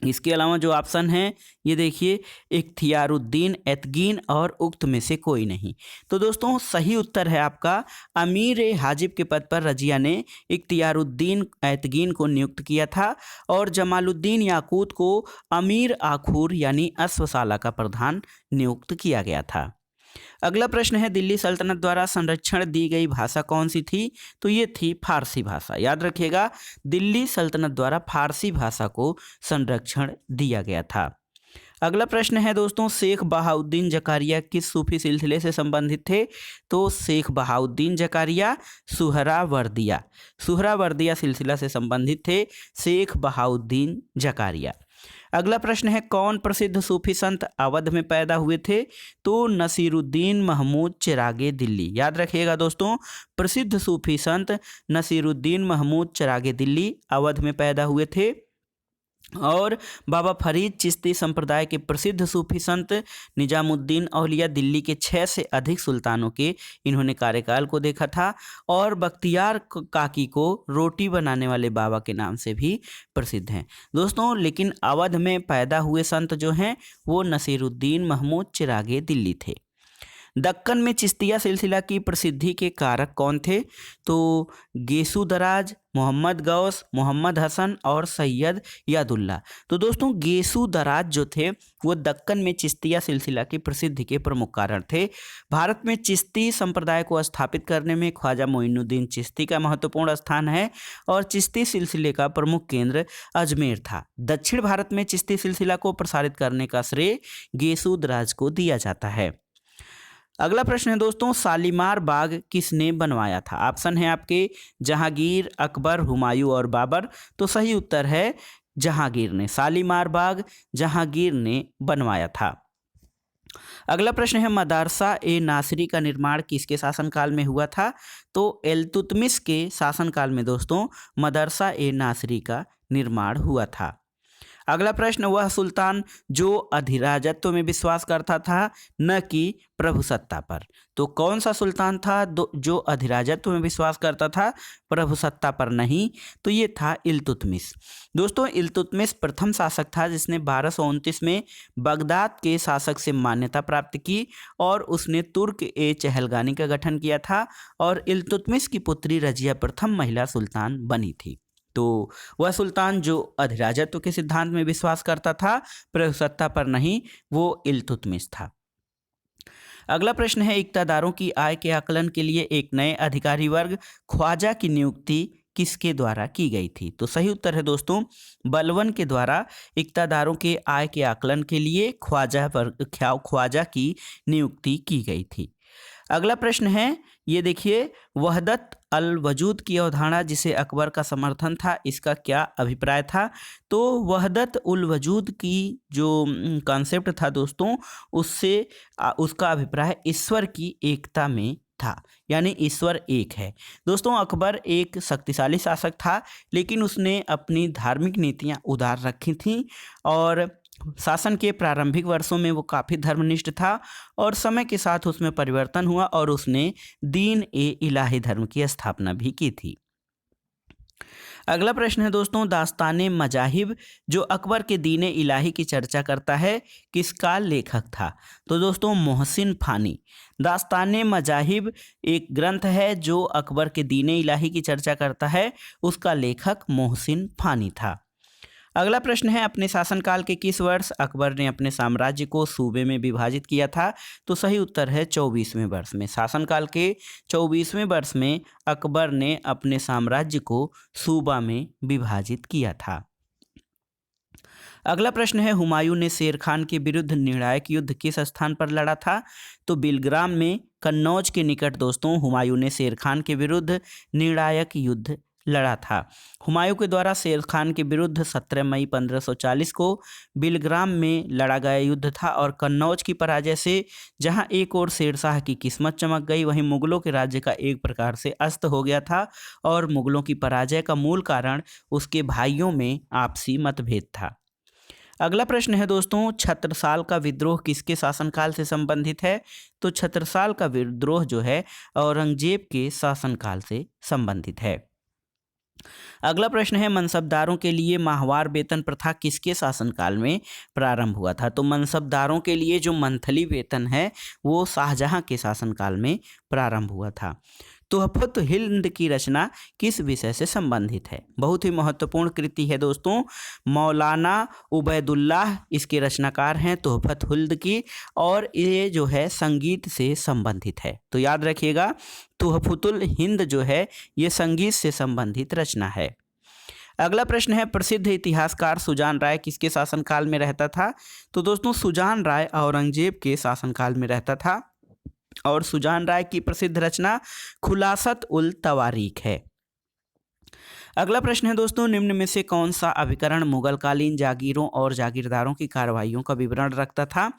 इसके अलावा जो ऑप्शन है ये देखिए, इख्तियारुद्दीन एतगीन और उक्त में से कोई नहीं। तो दोस्तों, सही उत्तर है आपका अमीर ए हाजिब के पद पर रजिया ने इख्तियारुद्दीन एतगीन को नियुक्त किया था और जमालुद्दीन याकूत को अमीर आखूर यानी अश्वशाला का प्रधान नियुक्त किया गया था। अगला प्रश्न है, दिल्ली सल्तनत द्वारा संरक्षण दी गई भाषा कौन सी थी? तो ये थी फारसी भाषा। याद रखिएगा, दिल्ली सल्तनत द्वारा फारसी भाषा को संरक्षण दिया गया था। अगला प्रश्न है दोस्तों, शेख बहाउद्दीन जकारिया किस सूफी सिलसिले से संबंधित थे? तो शेख बहाउद्दीन जकारिया सुहरावर्दिया सिलसिला से संबंधित थे शेख बहाउद्दीन जकारिया। अगला प्रश्न है, कौन प्रसिद्ध सूफी संत अवध में पैदा हुए थे? तो नसीरुद्दीन महमूद चिरागे दिल्ली। याद रखिएगा दोस्तों, प्रसिद्ध सूफी संत नसीरुद्दीन महमूद चिरागे दिल्ली अवध में पैदा हुए थे और बाबा फरीद चिश्ती संप्रदाय के प्रसिद्ध सूफी संत निजामुद्दीन औलिया दिल्ली के 6 से अधिक सुल्तानों के इन्होंने कार्यकाल को देखा था और बख्तियार काकी को रोटी बनाने वाले बाबा के नाम से भी प्रसिद्ध हैं दोस्तों। लेकिन अवध में पैदा हुए संत जो हैं वो नसीरुद्दीन महमूद चिरागे दिल्ली थे। दक्कन में चिश्तिया सिलसिला की प्रसिद्धि के कारक कौन थे? तो गेसु दराज, मोहम्मद गौस, मोहम्मद हसन और सैयद यादुल्ला। तो दोस्तों गेसु दराज जो थे वो दक्कन में चिश्तिया सिलसिला की प्रसिद्धि के प्रमुख कारण थे। भारत में चिश्ती संप्रदाय को स्थापित करने में ख्वाजा मोइनुद्दीन चिश्ती का महत्वपूर्ण स्थान है और चिश्ती सिलसिले का प्रमुख केंद्र अजमेर था। दक्षिण भारत में चिश्ती सिलसिला को प्रसारित करने का श्रेय गेसु दराज को दिया जाता है। अगला प्रश्न है दोस्तों, शालीमार बाग किसने बनवाया था? ऑप्शन है आपके जहांगीर, अकबर, हुमायूं और बाबर। तो सही उत्तर है जहांगीर ने। शालीमार बाग जहांगीर ने बनवाया था। अगला प्रश्न है, मदरसा ए नासिरी का निर्माण किसके शासनकाल में हुआ था? तो इल्तुतमिश के शासनकाल में दोस्तों मदरसा ए नासिरी का निर्माण हुआ था। अगला प्रश्न, वह सुल्तान जो अधिराजत्व में विश्वास करता था न कि प्रभुसत्ता पर। तो कौन सा सुल्तान था जो अधिराजत्व में विश्वास करता था, प्रभुसत्ता पर नहीं? तो ये था इल्तुतमिश। दोस्तों इल्तुतमिश प्रथम शासक था जिसने 1229 में बगदाद के शासक से मान्यता प्राप्त की और उसने तुर्क ए चहलगानी का गठन किया था और इल्तुतमिश की पुत्री रजिया प्रथम महिला सुल्तान बनी थी। तो वह सुल्तान जो अधिराजत्व के सिद्धांत में विश्वास करता था, प्रभुसत्ता पर नहीं, वो इल्तुतमिश था। अगला प्रश्न है, इक्तादारों की आय के आकलन के लिए एक नए अधिकारी वर्ग ख्वाजा की नियुक्ति किसके द्वारा की गई थी? तो सही उत्तर है दोस्तों बलबन के द्वारा इक्तादारों के आय के आकलन के लिए ख्वाजा की नियुक्ति की गई थी। अगला प्रश्न है, ये देखिए, वहदत अल वजूद की अवधारणा जिसे अकबर का समर्थन था, इसका क्या अभिप्राय था? तो वहदत उल वजूद की जो कॉन्सेप्ट था दोस्तों, उसका अभिप्राय ईश्वर की एकता में था, यानी ईश्वर एक है। दोस्तों अकबर एक शक्तिशाली शासक था, लेकिन उसने अपनी धार्मिक नीतियां उदार रखी थीं और शासन के प्रारंभिक वर्षों में वो काफ़ी धर्मनिष्ठ था और समय के साथ उसमें परिवर्तन हुआ और उसने दीन ए इलाही धर्म की स्थापना भी की थी। अगला प्रश्न है दोस्तों, दास्ताने मजाहिब जो अकबर के दीन ए इलाही की चर्चा करता है, किसका लेखक था? तो दोस्तों मोहसिन फानी। दास्ताने मजाहिब एक ग्रंथ है जो अकबर के दीन ए इलाही की चर्चा करता है, उसका लेखक मोहसिन फानी था। अगला प्रश्न है, अपने शासनकाल के किस वर्ष अकबर ने अपने साम्राज्य को सूबे में विभाजित किया था? तो सही उत्तर है 24वें वर्ष में। शासनकाल के 24वें वर्ष में अकबर ने अपने साम्राज्य को सूबा में विभाजित किया था। अगला प्रश्न है, हुमायूं ने शेर खान के विरुद्ध निर्णायक युद्ध किस स्थान पर लड़ा था? तो बिलग्राम में कन्नौज के निकट दोस्तों हुमायूं ने शेर खान के विरुद्ध निर्णायक युद्ध लड़ा था। हुमायूं के द्वारा शेर खान के विरुद्ध 17 मई 1540 को बिलग्राम में लड़ा गया युद्ध था और कन्नौज की पराजय से जहां एक ओर शेरशाह की किस्मत चमक गई, वहीं मुगलों के राज्य का एक प्रकार से अस्त हो गया था और मुगलों की पराजय का मूल कारण उसके भाइयों में आपसी मतभेद था। अगला प्रश्न है दोस्तों, छत्रसाल का विद्रोह किसके शासनकाल से संबंधित है? तो छत्रसाल का विद्रोह जो है औरंगजेब के शासनकाल से संबंधित है। अगला प्रश्न है, मनसबदारों के लिए माहवार वेतन प्रथा किसके शासनकाल में प्रारंभ हुआ था? तो मनसबदारों के लिए जो मंथली वेतन है वो शाहजहां के शासनकाल में प्रारंभ हुआ था। तुहफत हिंद की रचना किस विषय से संबंधित है? बहुत ही महत्वपूर्ण कृति है दोस्तों, मौलाना उबैदुल्लाह इसके रचनाकार हैं तुहफत हिंद की, और ये जो है संगीत से संबंधित है। तो याद रखिएगा तुहफतुल हिंद जो है ये संगीत से संबंधित रचना है। अगला प्रश्न है, प्रसिद्ध इतिहासकार सुजान राय किसके शासनकाल में रहता था? तो दोस्तों सुजान राय औरंगजेब के शासनकाल में रहता था और सुजान राय की प्रसिद्ध रचना खुलासत उल तवारीख है। अगला प्रश्न है दोस्तों, निम्न में से कौन सा अभिकरण मुगलकालीन जागीरों और जागीरदारों की कार्रवाइयों का विवरण रखता था?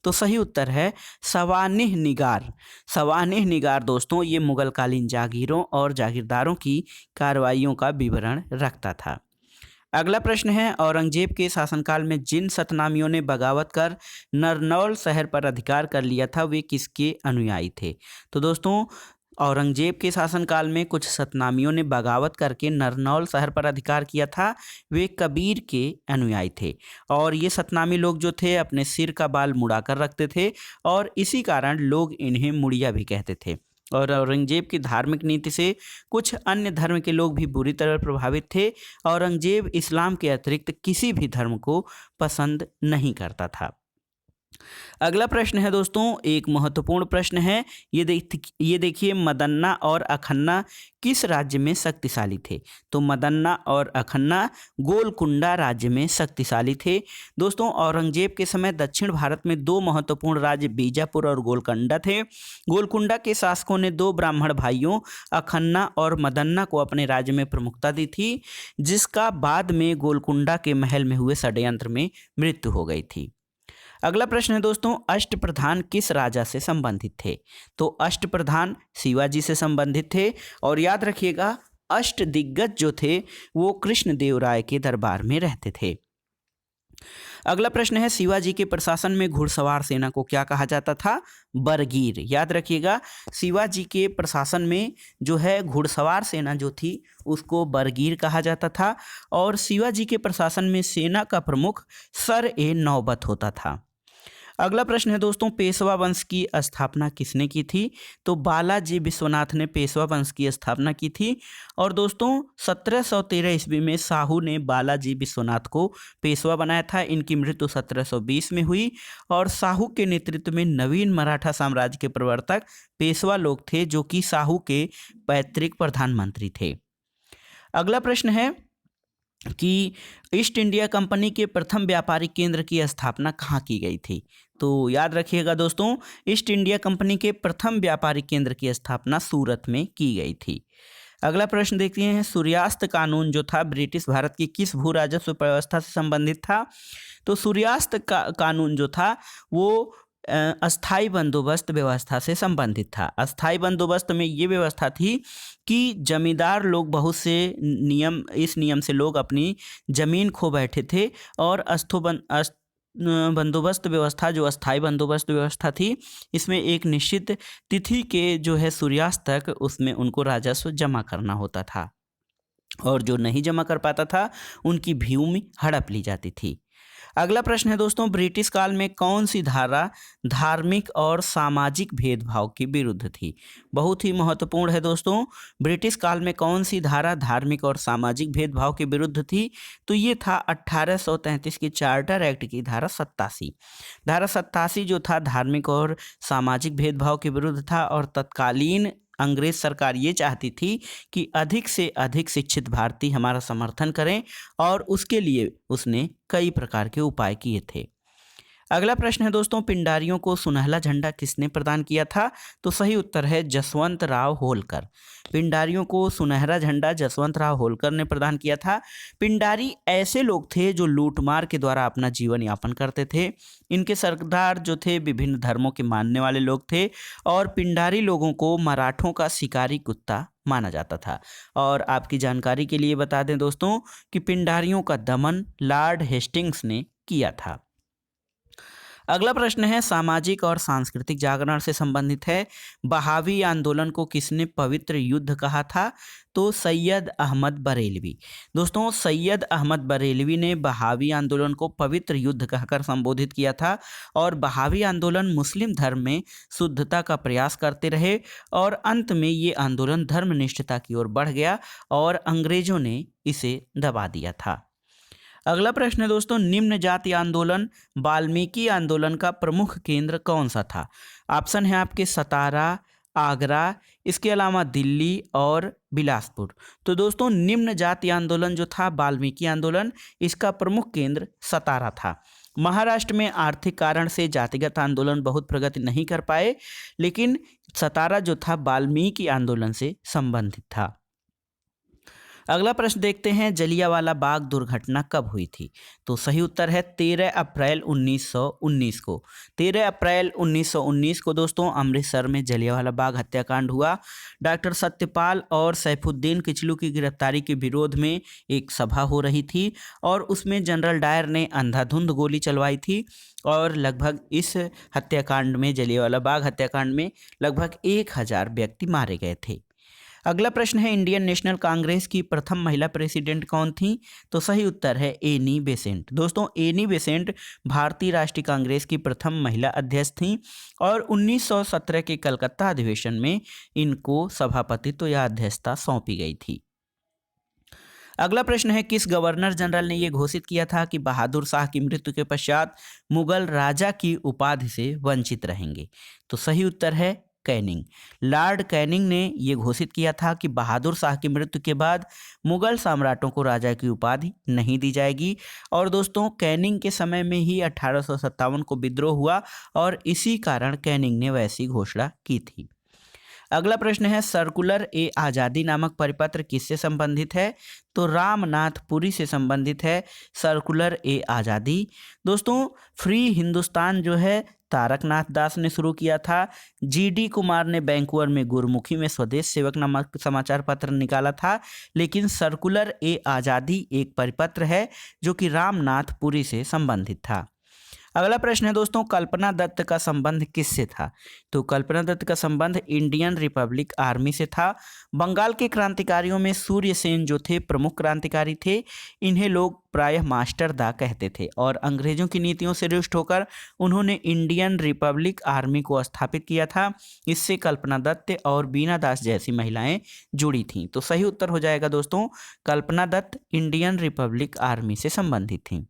तो सही उत्तर है सवानिह निगार। सवानिह निगार दोस्तों ये मुगलकालीन जागीरों और जागीरदारों की कार्रवाइयों का विवरण रखता था। अगला प्रश्न है, औरंगजेब के शासनकाल में जिन सतनामियों ने बगावत कर नरनौल शहर पर अधिकार कर लिया था वे किसके अनुयायी थे? तो दोस्तों औरंगजेब के शासनकाल में कुछ सतनामियों ने बगावत करके नरनौल शहर पर अधिकार किया था। वे कबीर के अनुयायी थे और ये सतनामी लोग जो थे अपने सिर का बाल मुड़ाकर रखते थे और इसी कारण लोग इन्हें मुड़िया भी कहते थे। और औरंगजेब की धार्मिक नीति से कुछ अन्य धर्म के लोग भी बुरी तरह प्रभावित थे। औरंगजेब इस्लाम के अतिरिक्त किसी भी धर्म को पसंद नहीं करता था। अगला प्रश्न है दोस्तों, एक महत्वपूर्ण प्रश्न है। ये देखिए, मदन्ना और अखन्ना किस राज्य में शक्तिशाली थे? तो मदन्ना और अखन्ना गोलकुंडा राज्य में शक्तिशाली थे। दोस्तों, औरंगजेब के समय दक्षिण भारत में दो महत्वपूर्ण राज्य बीजापुर और गोलकुंडा थे। गोलकुंडा के शासकों ने दो ब्राह्मण भाइयों अखन्ना और मदन्ना को अपने राज्य में प्रमुखता दी थी, जिसका बाद में गोलकुंडा के महल में हुए षड्यंत्र में मृत्यु हो गई थी। अगला प्रश्न है दोस्तों, अष्टप्रधान किस राजा से संबंधित थे? तो अष्टप्रधान शिवाजी से संबंधित थे और याद रखिएगा अष्टदिग्गज जो थे वो कृष्णदेवराय के दरबार में रहते थे। अगला प्रश्न है, शिवाजी के प्रशासन में घुड़सवार सेना को क्या कहा जाता था? बरगीर। याद रखिएगा शिवाजी के प्रशासन में जो है घुड़सवार सेना जो थी उसको बरगीर कहा जाता था और शिवाजी के प्रशासन में सेना का प्रमुख सर-ए-नौबत होता था। अगला प्रश्न है दोस्तों, पेशवा वंश की स्थापना किसने की थी? तो बालाजी विश्वनाथ ने पेशवा वंश की स्थापना की थी और दोस्तों 1713 ईस्वी में साहू ने बालाजी विश्वनाथ को पेशवा बनाया था। इनकी मृत्यु 1720 में हुई और साहू के नेतृत्व में नवीन मराठा साम्राज्य के प्रवर्तक पेशवा लोग थे जो कि साहू के पैतृक प्रधानमंत्री थे। अगला प्रश्न है कि ईस्ट इंडिया कंपनी के प्रथम व्यापारिक केंद्र की स्थापना कहाँ की गई थी? तो याद रखिएगा दोस्तों, ईस्ट इंडिया कंपनी के प्रथम व्यापारिक केंद्र की स्थापना सूरत में की गई थी। अगला प्रश्न देखते हैं, सूर्यास्त कानून जो था ब्रिटिश भारत की किस भू राजस्व व्यवस्था से संबंधित था? तो सूर्यास्त कानून जो था वो अस्थाई बंदोबस्त व्यवस्था से संबंधित था। अस्थाई बंदोबस्त में ये व्यवस्था थी कि जमींदार लोग बहुत से इस नियम से लोग अपनी जमीन खो बैठे थे और बंदोबस्त व्यवस्था जो अस्थाई बंदोबस्त व्यवस्था थी इसमें एक निश्चित तिथि के जो है सूर्यास्त तक उसमें उनको राजस्व जमा करना होता था और जो नहीं जमा कर पाता था उनकी भूमि हड़प ली जाती थी। अगला प्रश्न है दोस्तों, ब्रिटिश काल में कौन सी धारा धार्मिक और सामाजिक भेदभाव के विरुद्ध थी? बहुत ही महत्वपूर्ण है दोस्तों, ब्रिटिश काल में कौन सी धारा धार्मिक और सामाजिक भेदभाव के विरुद्ध थी? तो ये था 1833 की चार्टर एक्ट की धारा 87। धारा 87 जो था धार्मिक और सामाजिक भेदभाव के विरुद्ध था और तत्कालीन अंग्रेज सरकार ये चाहती थी कि अधिक से अधिक शिक्षित भारतीय हमारा समर्थन करें और उसके लिए उसने कई प्रकार के उपाय किए थे। अगला प्रश्न है दोस्तों, पिंडारियों को सुनहला झंडा किसने प्रदान किया था? तो सही उत्तर है जसवंत राव होलकर। पिंडारियों को सुनहरा झंडा जसवंत राव होलकर ने प्रदान किया था। पिंडारी ऐसे लोग थे जो लूटमार के द्वारा अपना जीवन यापन करते थे। इनके सरदार जो थे विभिन्न धर्मों के मानने वाले लोग थे और पिंडारी लोगों को मराठों का शिकारी कुत्ता माना जाता था। और आपकी जानकारी के लिए बता दें दोस्तों कि पिंडारियों का दमन लॉर्ड हेस्टिंग्स ने किया था। अगला प्रश्न है सामाजिक और सांस्कृतिक जागरण से संबंधित है। बहावी आंदोलन को किसने पवित्र युद्ध कहा था? तो सैयद अहमद बरेलवी। दोस्तों सैयद अहमद बरेलवी ने बहावी आंदोलन को पवित्र युद्ध कहकर संबोधित किया था और बहावी आंदोलन मुस्लिम धर्म में शुद्धता का प्रयास करते रहे और अंत में ये आंदोलन धर्मनिष्ठता की ओर बढ़ गया और अंग्रेजों ने इसे दबा दिया था। अगला प्रश्न है दोस्तों, निम्न जाति आंदोलन वाल्मीकि आंदोलन का प्रमुख केंद्र कौन सा था? ऑप्शन है आपके सतारा, आगरा, इसके अलावा दिल्ली और बिलासपुर। तो दोस्तों निम्न जाति आंदोलन जो था वाल्मीकि आंदोलन, इसका प्रमुख केंद्र सतारा था। महाराष्ट्र में आर्थिक कारण से जातिगत आंदोलन बहुत प्रगति नहीं कर पाए, लेकिन सतारा जो था वाल्मीकि आंदोलन से संबंधित था। अगला प्रश्न देखते हैं, जलियांवाला बाग दुर्घटना कब हुई थी? तो सही उत्तर है 13 अप्रैल 1919 को। 13 अप्रैल 1919 को दोस्तों अमृतसर में जलियांवाला बाग हत्याकांड हुआ। डॉक्टर सत्यपाल और सैफुद्दीन किचलू की गिरफ्तारी के विरोध में एक सभा हो रही थी और उसमें जनरल डायर ने अंधाधुंध गोली चलवाई थी और लगभग इस हत्याकांड में, जलियांवाला बाग हत्याकांड में लगभग 1000 व्यक्ति मारे गए थे। अगला प्रश्न है, इंडियन नेशनल कांग्रेस की प्रथम महिला प्रेसिडेंट कौन थी? तो सही उत्तर है एनी बेसेंट। दोस्तों एनी बेसेंट भारतीय राष्ट्रीय कांग्रेस की प्रथम महिला अध्यक्ष थीं और 1917 के कलकत्ता अधिवेशन में इनको सभापतित्व या अध्यक्षता सौंपी गई थी। अगला प्रश्न है, किस गवर्नर जनरल ने यह घोषित किया था कि बहादुर शाह की मृत्यु के पश्चात मुगल राजा की उपाधि से वंचित रहेंगे? तो सही उत्तर है कैनिंग। लॉर्ड कैनिंग ने यह घोषित किया था कि बहादुर शाह की मृत्यु के बाद मुगल सम्राटों को राजा की उपाधि नहीं दी जाएगी। और दोस्तों कैनिंग के समय में ही 1857 को विद्रोह हुआ और इसी कारण कैनिंग ने वैसी घोषणा की थी। अगला प्रश्न है, सर्कुलर ए आज़ादी नामक परिपत्र किससे संबंधित है? तो रामनाथ पुरी से संबंधित है सर्कुलर ए आज़ादी। दोस्तों फ्री हिंदुस्तान जो है तारकनाथ दास ने शुरू किया था। जीडी कुमार ने बैंकुवर में गुरुमुखी में स्वदेश सेवक नामक समाचार पत्र निकाला था। लेकिन सर्कुलर ए आज़ादी एक परिपत्र है जो कि रामनाथ पुरी से संबंधित था। अगला प्रश्न है दोस्तों, कल्पना दत्त का संबंध किससे था? तो कल्पना दत्त का संबंध इंडियन रिपब्लिक आर्मी से था। बंगाल के क्रांतिकारियों में सूर्य सेन जो थे प्रमुख क्रांतिकारी थे। इन्हें लोग प्रायः मास्टर दा कहते थे और अंग्रेजों की नीतियों से रुष्ट होकर उन्होंने इंडियन रिपब्लिक आर्मी को स्थापित किया था। इससे कल्पना दत्त और बीना दास जैसी महिलाएं जुड़ी थीं। तो सही उत्तर हो जाएगा दोस्तों, कल्पना दत्त इंडियन रिपब्लिक आर्मी से संबंधित थीं।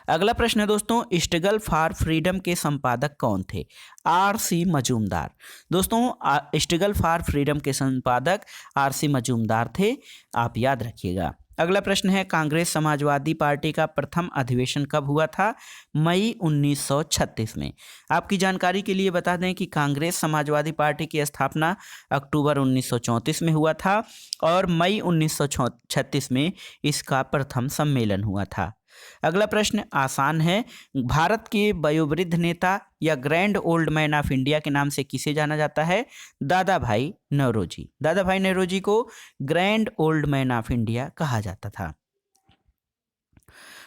अगला प्रश्न है दोस्तों, स्ट्रगल फॉर फ्रीडम के संपादक कौन थे? आर.सी. मजूमदार। दोस्तों स्ट्रगल फॉर फ्रीडम के संपादक आर.सी. मजूमदार थे, आप याद रखिएगा। अगला प्रश्न है, कांग्रेस समाजवादी पार्टी का प्रथम अधिवेशन कब हुआ था? मई 1936 में। आपकी जानकारी के लिए बता दें कि कांग्रेस समाजवादी पार्टी की स्थापना अक्टूबर 1934 में हुआ था और मई 1936 में इसका प्रथम सम्मेलन हुआ था। अगला प्रश्न आसान है, भारत के वयोवृद्ध नेता या grand old man of India के नाम से किसे जाना जाता है? दादा भाई नौरोजी। दादा भाई नौरोजी को grand old man of India कहा जाता था।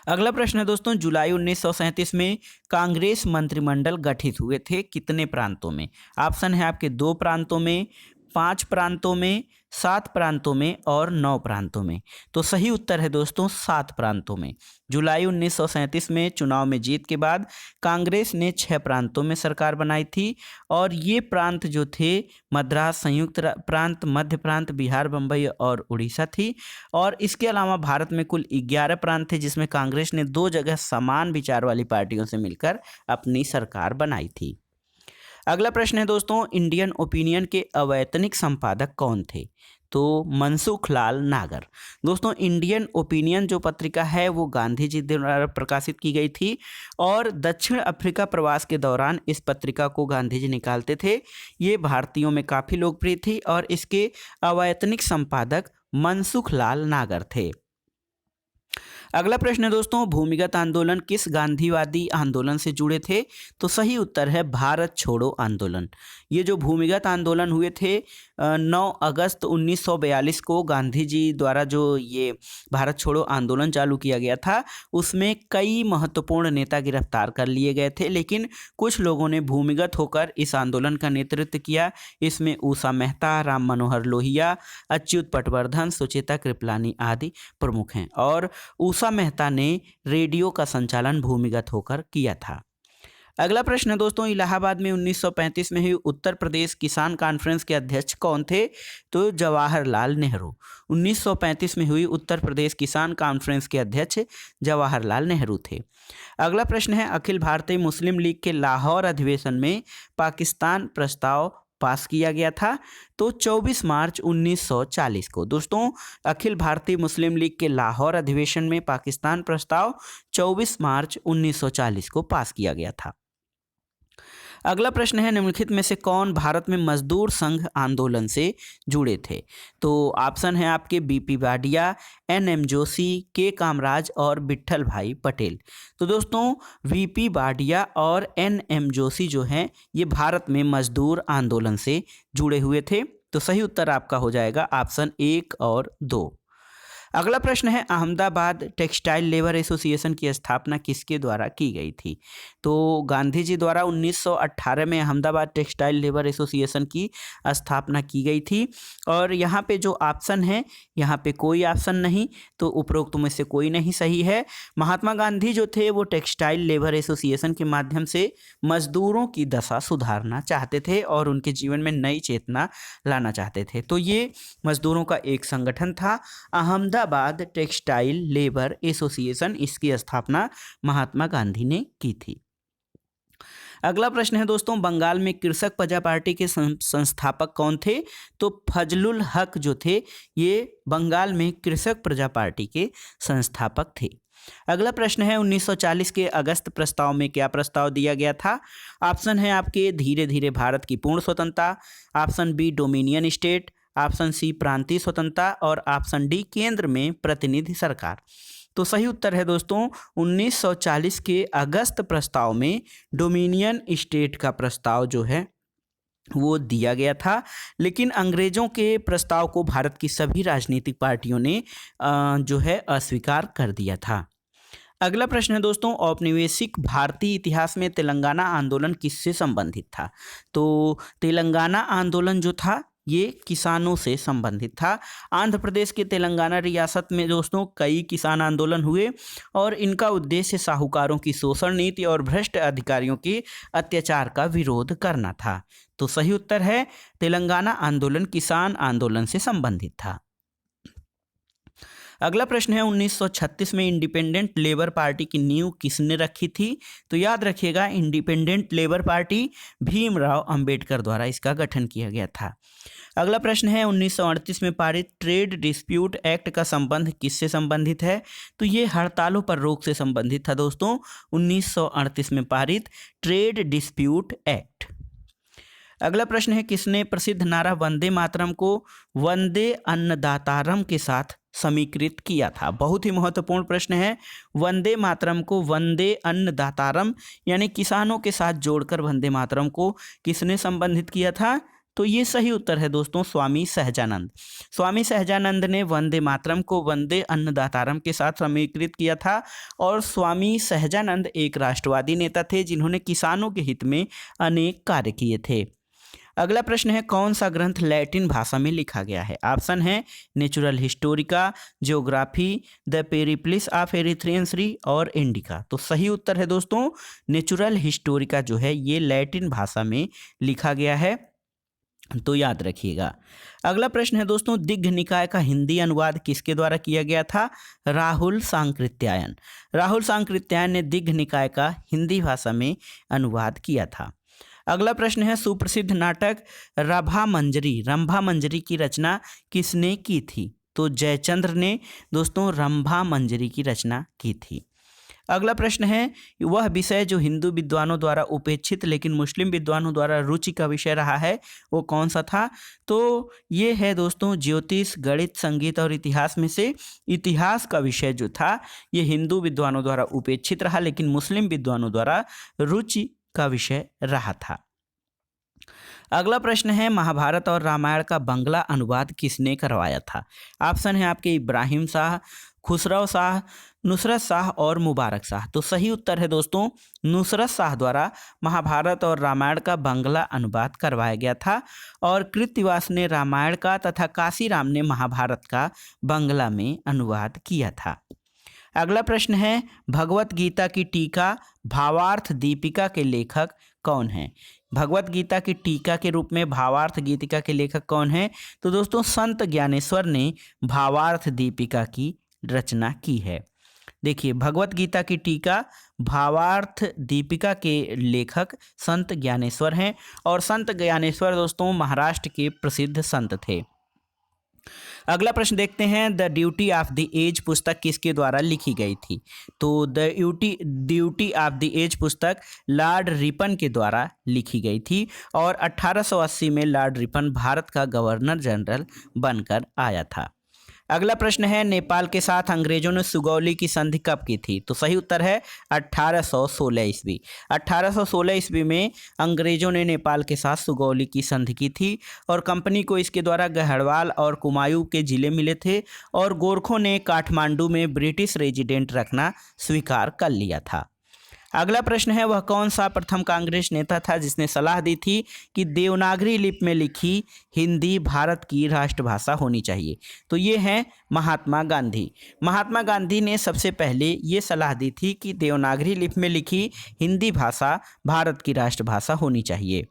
अगला प्रश्न है दोस्तों, जुलाई 1937 में कांग्रेस मंत्रिमंडल गठित हुए थे कितने प्रांतों में? ऑप्शन है आपके 2 प्रांतों में, 5 प्रांतों में, 7 प्रांतों में और 9 प्रांतों में। तो सही उत्तर है दोस्तों 7 प्रांतों में। जुलाई 1937 में चुनाव में जीत के बाद कांग्रेस ने 6 प्रांतों में सरकार बनाई थी और ये प्रांत जो थे मद्रास, संयुक्त प्रांत, मध्य प्रांत, बिहार, बम्बई और उड़ीसा थी। और इसके अलावा भारत में कुल 11 प्रांत थे जिसमें कांग्रेस ने 2 जगह समान विचार वाली पार्टियों से मिलकर अपनी सरकार बनाई थी। अगला प्रश्न है दोस्तों, इंडियन ओपिनियन के अवैतनिक संपादक कौन थे? तो मनसुख लाल नागर। दोस्तों इंडियन ओपिनियन जो पत्रिका है वो गांधी जी द्वारा प्रकाशित की गई थी और दक्षिण अफ्रीका प्रवास के दौरान इस पत्रिका को गांधी जी निकालते थे। ये भारतीयों में काफ़ी लोकप्रिय थी और इसके अवैतनिक संपादक मनसुख लाल नागर थे। अगला प्रश्न है दोस्तों, भूमिगत आंदोलन किस गांधीवादी आंदोलन से जुड़े थे? तो सही उत्तर है भारत छोड़ो आंदोलन। ये जो भूमिगत आंदोलन हुए थे 9 अगस्त 1942 को गांधी जी द्वारा जो ये भारत छोड़ो आंदोलन चालू किया गया था उसमें कई महत्वपूर्ण नेता गिरफ्तार कर लिए गए थे, लेकिन कुछ लोगों ने भूमिगत होकर इस आंदोलन का नेतृत्व किया। इसमें उषा मेहता, राम मनोहर लोहिया, अच्युत पटवर्धन, सुचेता कृपलानी आदि प्रमुख हैं और उषा मेहता ने रेडियो का संचालन भूमिगत होकर किया था। अगला प्रश्न है दोस्तों, इलाहाबाद में 1935 में हुई उत्तर प्रदेश किसान कॉन्फ्रेंस के अध्यक्ष कौन थे? तो जवाहरलाल नेहरू। 1935 में हुई उत्तर प्रदेश किसान कॉन्फ्रेंस के अध्यक्ष जवाहरलाल नेहरू थे। अगला प्रश्न है, अखिल भारतीय मुस्लिम लीग के लाहौर अधिवेशन में पाकिस्तान प्रस्ताव पास किया गया था? तो 24 मार्च 1940 को। दोस्तों अखिल भारतीय मुस्लिम लीग के लाहौर अधिवेशन में पाकिस्तान प्रस्ताव 24 मार्च 1940 को पास किया गया था। अगला प्रश्न है, निम्नलिखित में से कौन भारत में मजदूर संघ आंदोलन से जुड़े थे? तो ऑप्शन है आपके बीपी वाडिया, एनएम जोशी, के कामराज और विट्ठल भाई पटेल। तो दोस्तों वीपी वाडिया और एनएम जोशी जो हैं ये भारत में मजदूर आंदोलन से जुड़े हुए थे। तो सही उत्तर आपका हो जाएगा ऑप्शन 1 और 2। अगला प्रश्न है, अहमदाबाद टेक्सटाइल लेबर एसोसिएशन की स्थापना किसके द्वारा की गई थी? तो गांधी जी द्वारा 1918 में अहमदाबाद टेक्सटाइल लेबर एसोसिएशन की स्थापना की गई थी। और यहाँ पे जो ऑप्शन है, यहाँ पे कोई ऑप्शन नहीं, तो उपरोक्त में से कोई नहीं सही है। महात्मा गांधी जो थे वो टेक्सटाइल लेबर एसोसिएशन के माध्यम से मजदूरों की दशा सुधारना चाहते थे और उनके जीवन में नई चेतना लाना चाहते थे। तो ये मजदूरों का एक संगठन था, अहमदाबाद टेक्सटाइल लेबर एसोसिएशन। इसकी स्थापना महात्मा गांधी ने की थी। अगला प्रश्न है दोस्तों, बंगाल में कृषक प्रजा पार्टी के संस्थापक कौन थे? तो फजलुल हक जो थे ये बंगाल में कृषक प्रजा पार्टी के संस्थापक थे। अगला प्रश्न है, 1940 के अगस्त प्रस्ताव में क्या प्रस्ताव दिया गया था? ऑप्शन है आपके धीरे धीरे भारत की पूर्ण स्वतंत्रता, option B dominion state, option C प्रांतीय स्वतंत्रता और ऑप्शन डी केंद्र में प्रतिनिधि सरकार। तो सही उत्तर है दोस्तों 1940 के अगस्त प्रस्ताव में डोमिनियन स्टेट का प्रस्ताव जो है वो दिया गया था। लेकिन अंग्रेजों के प्रस्ताव को भारत की सभी राजनीतिक पार्टियों ने जो है अस्वीकार कर दिया था। अगला प्रश्न है दोस्तों, औपनिवेशिक भारतीय इतिहास में तेलंगाना आंदोलन किससे संबंधित था? तो तेलंगाना आंदोलन जो था ये किसानों से संबंधित था। आंध्र प्रदेश के तेलंगाना रियासत में दोस्तों कई किसान आंदोलन हुए और इनका उद्देश्य साहूकारों की शोषण नीति और भ्रष्ट अधिकारियों के अत्याचार का विरोध करना था। तो सही उत्तर है तेलंगाना आंदोलन किसान आंदोलन से संबंधित था। अगला प्रश्न है, 1936 में इंडिपेंडेंट लेबर पार्टी की नींव किसने रखी थी? तो याद रखिएगा independent labour party Bhimrao Ambedkar द्वारा इसका गठन किया गया था। अगला प्रश्न है, 1938 में पारित ट्रेड डिस्प्यूट एक्ट का संबंध किससे संबंधित है? तो ये हड़तालों पर रोक से संबंधित था दोस्तों 1938 में पारित ट्रेड डिस्प्यूट एक्ट। अगला प्रश्न है, किसने प्रसिद्ध नारा वंदे मातरम को वंदे अन्नदातारम के साथ समीकृत किया था? बहुत ही महत्वपूर्ण प्रश्न है। वंदे मातरम को वंदे अन्नदातारम यानी किसानों के साथ जोड़कर वंदे मातरम को किसने संबंधित किया था? तो ये सही उत्तर है दोस्तों स्वामी सहजानंद। स्वामी सहजानंद ने वंदे मातरम को वंदे अन्नदातारम के साथ समीकृत किया था। और स्वामी सहजानंद एक राष्ट्रवादी नेता थे जिन्होंने किसानों के हित में अनेक कार्य किए थे। अगला प्रश्न है, कौन सा ग्रंथ लैटिन भाषा में लिखा गया है? ऑप्शन है natural historica, geography, the Periplus of Erythraean sea और इंडिका। तो सही उत्तर है दोस्तों नेचुरल हिस्टोरिका जो है ये लैटिन भाषा में लिखा गया है, तो याद रखिएगा। अगला प्रश्न है दोस्तों, दिग्घ निकाय का हिंदी अनुवाद किसके द्वारा किया गया था? राहुल सांकृत्यायन। राहुल सांकृत्यायन ने दिग्घ निकाय का हिंदी भाषा में अनुवाद किया था। अगला प्रश्न है, सुप्रसिद्ध नाटक रंभा मंजरी की रचना किसने की थी? तो जयचंद्र ने दोस्तों रंभा मंजरी की रचना की थी। अगला प्रश्न है, वह विषय जो हिंदू विद्वानों द्वारा उपेक्षित लेकिन मुस्लिम विद्वानों द्वारा रुचि का विषय रहा है वो कौन सा था? तो ये है दोस्तों ज्योतिष, गणित, संगीत और इतिहास में से इतिहास का विषय जो था ये हिंदू विद्वानों द्वारा उपेक्षित रहा लेकिन मुस्लिम विद्वानों द्वारा रुचि का विषय रहा था। अगला प्रश्न है, महाभारत और रामायण का बंगला अनुवाद किसने करवाया था? ऑप्शन है आपके इब्राहिम शाह, खुसरो शाह, नुसरत शाह और मुबारक शाह। तो सही उत्तर है दोस्तों नुसरत शाह द्वारा महाभारत और रामायण का बंगला अनुवाद करवाया गया था और कृत्तिवास ने रामायण का तथा काशीराम ने महाभारत का बंगला में अनुवाद किया था। अगला प्रश्न है, भगवत गीता की टीका भावार्थ दीपिका के लेखक कौन हैं? भगवत गीता की टीका के रूप में भावार्थ गीतिका के लेखक कौन हैं? तो दोस्तों संत ज्ञानेश्वर ने भावार्थ दीपिका की रचना की है। देखिए भगवत गीता की टीका भावार्थ दीपिका के लेखक संत ज्ञानेश्वर हैं और संत ज्ञानेश्वर दोस्तों महाराष्ट्र के प्रसिद्ध संत थे। अगला प्रश्न देखते हैं, the duty of the age पुस्तक किसके द्वारा लिखी गई थी? तो ड्यूटी ऑफ द एज पुस्तक लॉर्ड रिपन के द्वारा लिखी गई थी और 1880 में लॉर्ड रिपन भारत का गवर्नर जनरल बनकर आया था। अगला प्रश्न है, नेपाल के साथ अंग्रेजों ने सुगौली की संधि कब की थी? तो सही उत्तर है 1816 ईस्वी। 1816 ईस्वी में अंग्रेजों ने नेपाल के साथ सुगौली की संधि की थी और कंपनी को इसके द्वारा गढ़वाल और कुमायूं के जिले मिले थे और गोरखों ने काठमांडू में ब्रिटिश रेजिडेंट रखना स्वीकार कर लिया था। अगला प्रश्न है, वह कौन सा प्रथम कांग्रेस नेता था जिसने सलाह दी थी कि देवनागरी लिपि में लिखी हिंदी भारत की राष्ट्रभाषा होनी चाहिए? तो ये है महात्मा गांधी। महात्मा गांधी ने सबसे पहले ये सलाह दी थी कि देवनागरी लिपि में लिखी हिंदी भाषा भारत की राष्ट्रभाषा होनी चाहिए।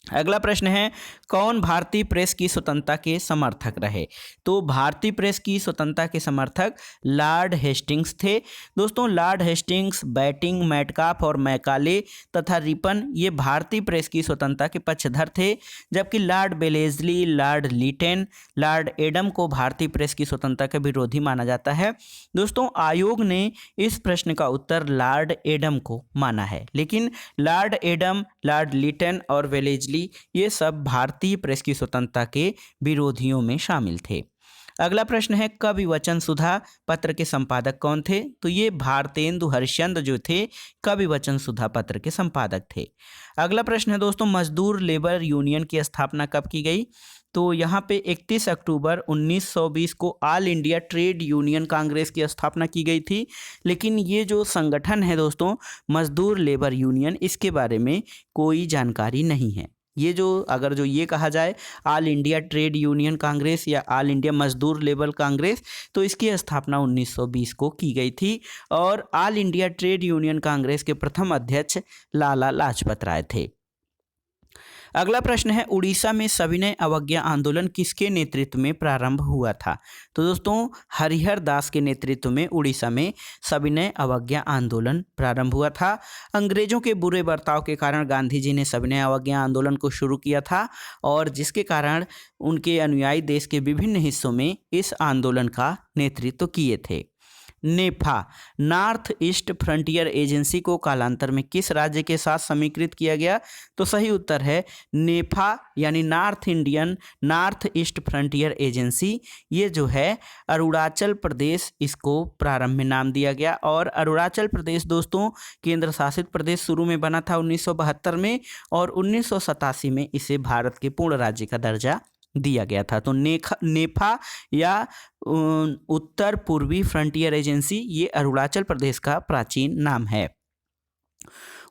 अगला प्रश्न है, कौन भारतीय प्रेस की स्वतंत्रता के समर्थक रहे? तो भारतीय प्रेस की स्वतंत्रता के समर्थक लॉर्ड हेस्टिंग्स थे। दोस्तों, लॉर्ड हेस्टिंग्स, बैटिंग, मैटकाफ और मैकाले तथा रिपन ये भारतीय प्रेस की स्वतंत्रता के पक्षधर थे, जबकि Lord Wellesley, Lord Lytton, Lord Adam को भारतीय प्रेस की स्वतंत्रता के विरोधी माना जाता है। दोस्तों, आयोग ने इस प्रश्न का उत्तर लॉर्ड एडम को माना है, लेकिन लॉर्ड एडम, लॉर्ड लीटन और वेलेस्ली ये सब भारतीय प्रेस की स्वतंत्रता के विरोधियों में शामिल थे। अगला प्रश्न है, कवि वचन सुधा पत्र के संपादक कौन थे? तो ये भारतेंदु हरिश्चंद्र जो थे कवि वचन सुधा पत्र के संपादक थे। अगला प्रश्न है दोस्तों, मजदूर लेबर यूनियन की स्थापना कब की गई? तो यहाँ पे 31 अक्टूबर 1920 को all India trade union Congress की स्थापना की गई थी। लेकिन ये जो संगठन है दोस्तों मजदूर लेबर यूनियन, इसके बारे में कोई जानकारी नहीं है। ये जो अगर जो ये कहा जाए all India trade union Congress या ऑल इंडिया मजदूर लेबर कांग्रेस, तो इसकी स्थापना 1920 को की गई थी और all India trade union Congress के प्रथम अध्यक्ष लाला लाजपत राय थे। अगला प्रश्न है, उड़ीसा में सविनय अवज्ञा आंदोलन किसके नेतृत्व में प्रारंभ हुआ था? तो दोस्तों, हरिहर दास के नेतृत्व में उड़ीसा में सविनय अवज्ञा आंदोलन प्रारंभ हुआ था। अंग्रेजों के बुरे बर्ताव के कारण गांधी जी ने सविनय अवज्ञा आंदोलन को शुरू किया था और जिसके कारण उनके अनुयायी देश के विभिन्न हिस्सों में इस आंदोलन का नेतृत्व किए थे। नेफा, नॉर्थ ईस्ट फ्रंटियर एजेंसी को कालांतर में किस राज्य के साथ समीकृत किया गया? तो सही उत्तर है नेफा यानी नॉर्थ ईस्ट फ्रंटियर एजेंसी। ये जो है अरुणाचल प्रदेश, इसको प्रारंभ में नाम दिया गया और अरुणाचल प्रदेश दोस्तों केंद्र शासित प्रदेश शुरू में बना था 1972 में और 1987 में इसे भारत के पूर्ण राज्य का दर्जा दिया गया था। तो नेफा या उत्तर पूर्वी फ्रंटियर एजेंसी ये अरुणाचल प्रदेश का प्राचीन नाम है।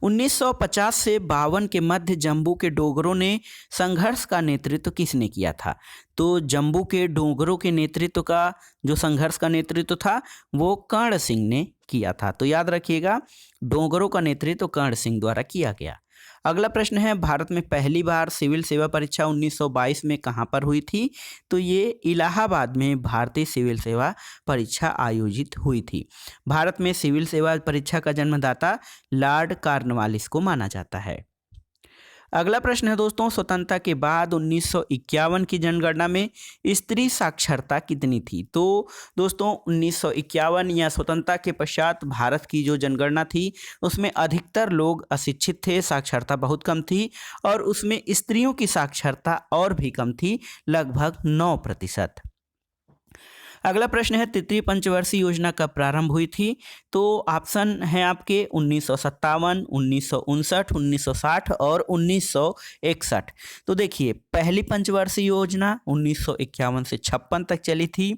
1950 से 52 के मध्य जम्मू के डोगरों ने संघर्ष का नेतृत्व किसने किया था? तो जम्मू के डोगरों के नेतृत्व का जो संघर्ष का नेतृत्व था वो कर्ण सिंह ने किया था। तो याद रखिएगा, डोगरों का नेतृत्व कर्ण सिंह द्वारा किया गया। अगला प्रश्न है, भारत में पहली बार सिविल सेवा परीक्षा 1922 में कहाँ पर हुई थी? तो ये इलाहाबाद में भारतीय सिविल सेवा परीक्षा आयोजित हुई थी। भारत में सिविल सेवा परीक्षा का जन्मदाता लॉर्ड कॉर्नवालिस को माना जाता है। अगला प्रश्न है दोस्तों, स्वतंत्रता के बाद 1951 की जनगणना में स्त्री साक्षरता कितनी थी? तो दोस्तों 1951 या स्वतंत्रता के पश्चात भारत की जो जनगणना थी उसमें अधिकतर लोग अशिक्षित थे, साक्षरता बहुत कम थी और उसमें स्त्रियों की साक्षरता और भी कम थी, लगभग 9%। अगला प्रश्न है, तृतीय पंचवर्षीय योजना कब प्रारंभ हुई थी? तो ऑप्शन है आपके 1957, 1959, 1960 और 1961। तो देखिए, पहली पंचवर्षीय योजना 1951 से 56 तक चली थी,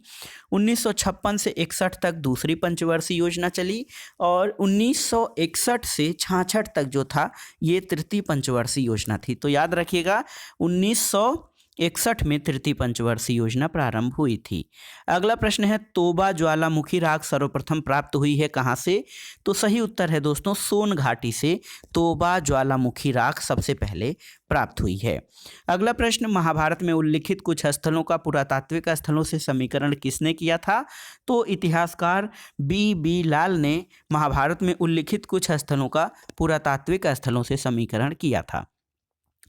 1956 से 61 तक दूसरी पंचवर्षीय योजना चली और 1961 से 66 तक जो था ये तृतीय पंचवर्षीय योजना थी। तो याद रखिएगा 1961 में तृतीय पंचवर्षीय योजना प्रारंभ हुई थी। अगला प्रश्न है, तोबा ज्वालामुखी राख सर्वप्रथम प्राप्त हुई है कहाँ से? तो सही उत्तर है दोस्तों सोन घाटी से तोबा ज्वालामुखी राख सबसे पहले प्राप्त हुई है। अगला प्रश्न, महाभारत में उल्लिखित कुछ स्थलों का पुरातात्विक स्थलों से समीकरण किसने किया था? तो इतिहासकार बी लाल ने महाभारत में उल्लिखित कुछ स्थलों का पुरातात्विक स्थलों से समीकरण किया था।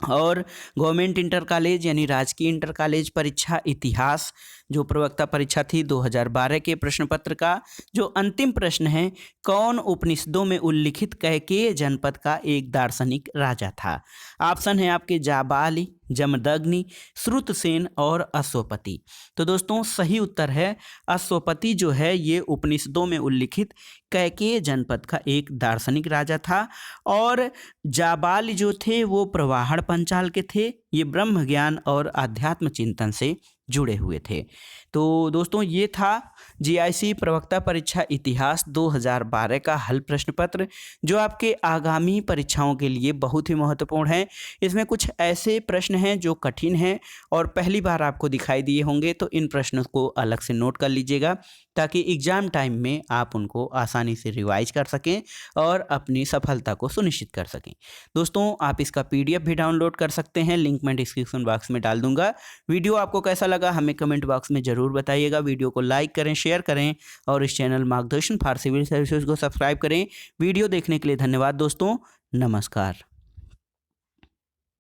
और गवर्नमेंट इंटर कॉलेज यानी राजकीय इंटर कॉलेज परीक्षा इतिहास जो प्रवक्ता परीक्षा थी 2012 के प्रश्न पत्र का जो अंतिम प्रश्न है, कौन उपनिषदों में उल्लिखित कैकेय जनपद का एक दार्शनिक राजा था? ऑप्शन है आपके जाबाली, जमदग्नि, श्रुतसेन और अश्वपति। तो दोस्तों सही उत्तर है अश्वपति जो है ये उपनिषदों में उल्लिखित कैकेय जनपद का एक दार्शनिक राजा था। और जाबाली जो थे वो प्रवाहण पंचाल के थे, ये ब्रह्म ज्ञान और आध्यात्म चिंतन से जुड़े हुए थे। तो दोस्तों ये था जीआईसी प्रवक्ता परीक्षा इतिहास 2012 का हल प्रश्न पत्र, जो आपके आगामी परीक्षाओं के लिए बहुत ही महत्वपूर्ण है। इसमें कुछ ऐसे प्रश्न हैं जो कठिन हैं और पहली बार आपको दिखाई दिए होंगे, तो इन प्रश्नों को अलग से नोट कर लीजिएगा ताकि एग्जाम टाइम में आप उनको आसानी से रिवाइज कर सकें और अपनी सफलता को सुनिश्चित कर सकें। दोस्तों आप इसका PDF भी डाउनलोड कर सकते हैं, लिंक मैं डिस्क्रिप्शन बॉक्स में डाल दूंगा। वीडियो आपको कैसा लगा हमें कमेंट बॉक्स में ज़रूर बताइएगा। वीडियो को लाइक करें, शेयर करें और इस चैनल मार्गदर्शन फॉर सिविल सर्विसेज को सब्सक्राइब करें। वीडियो देखने के लिए धन्यवाद दोस्तों, नमस्कार।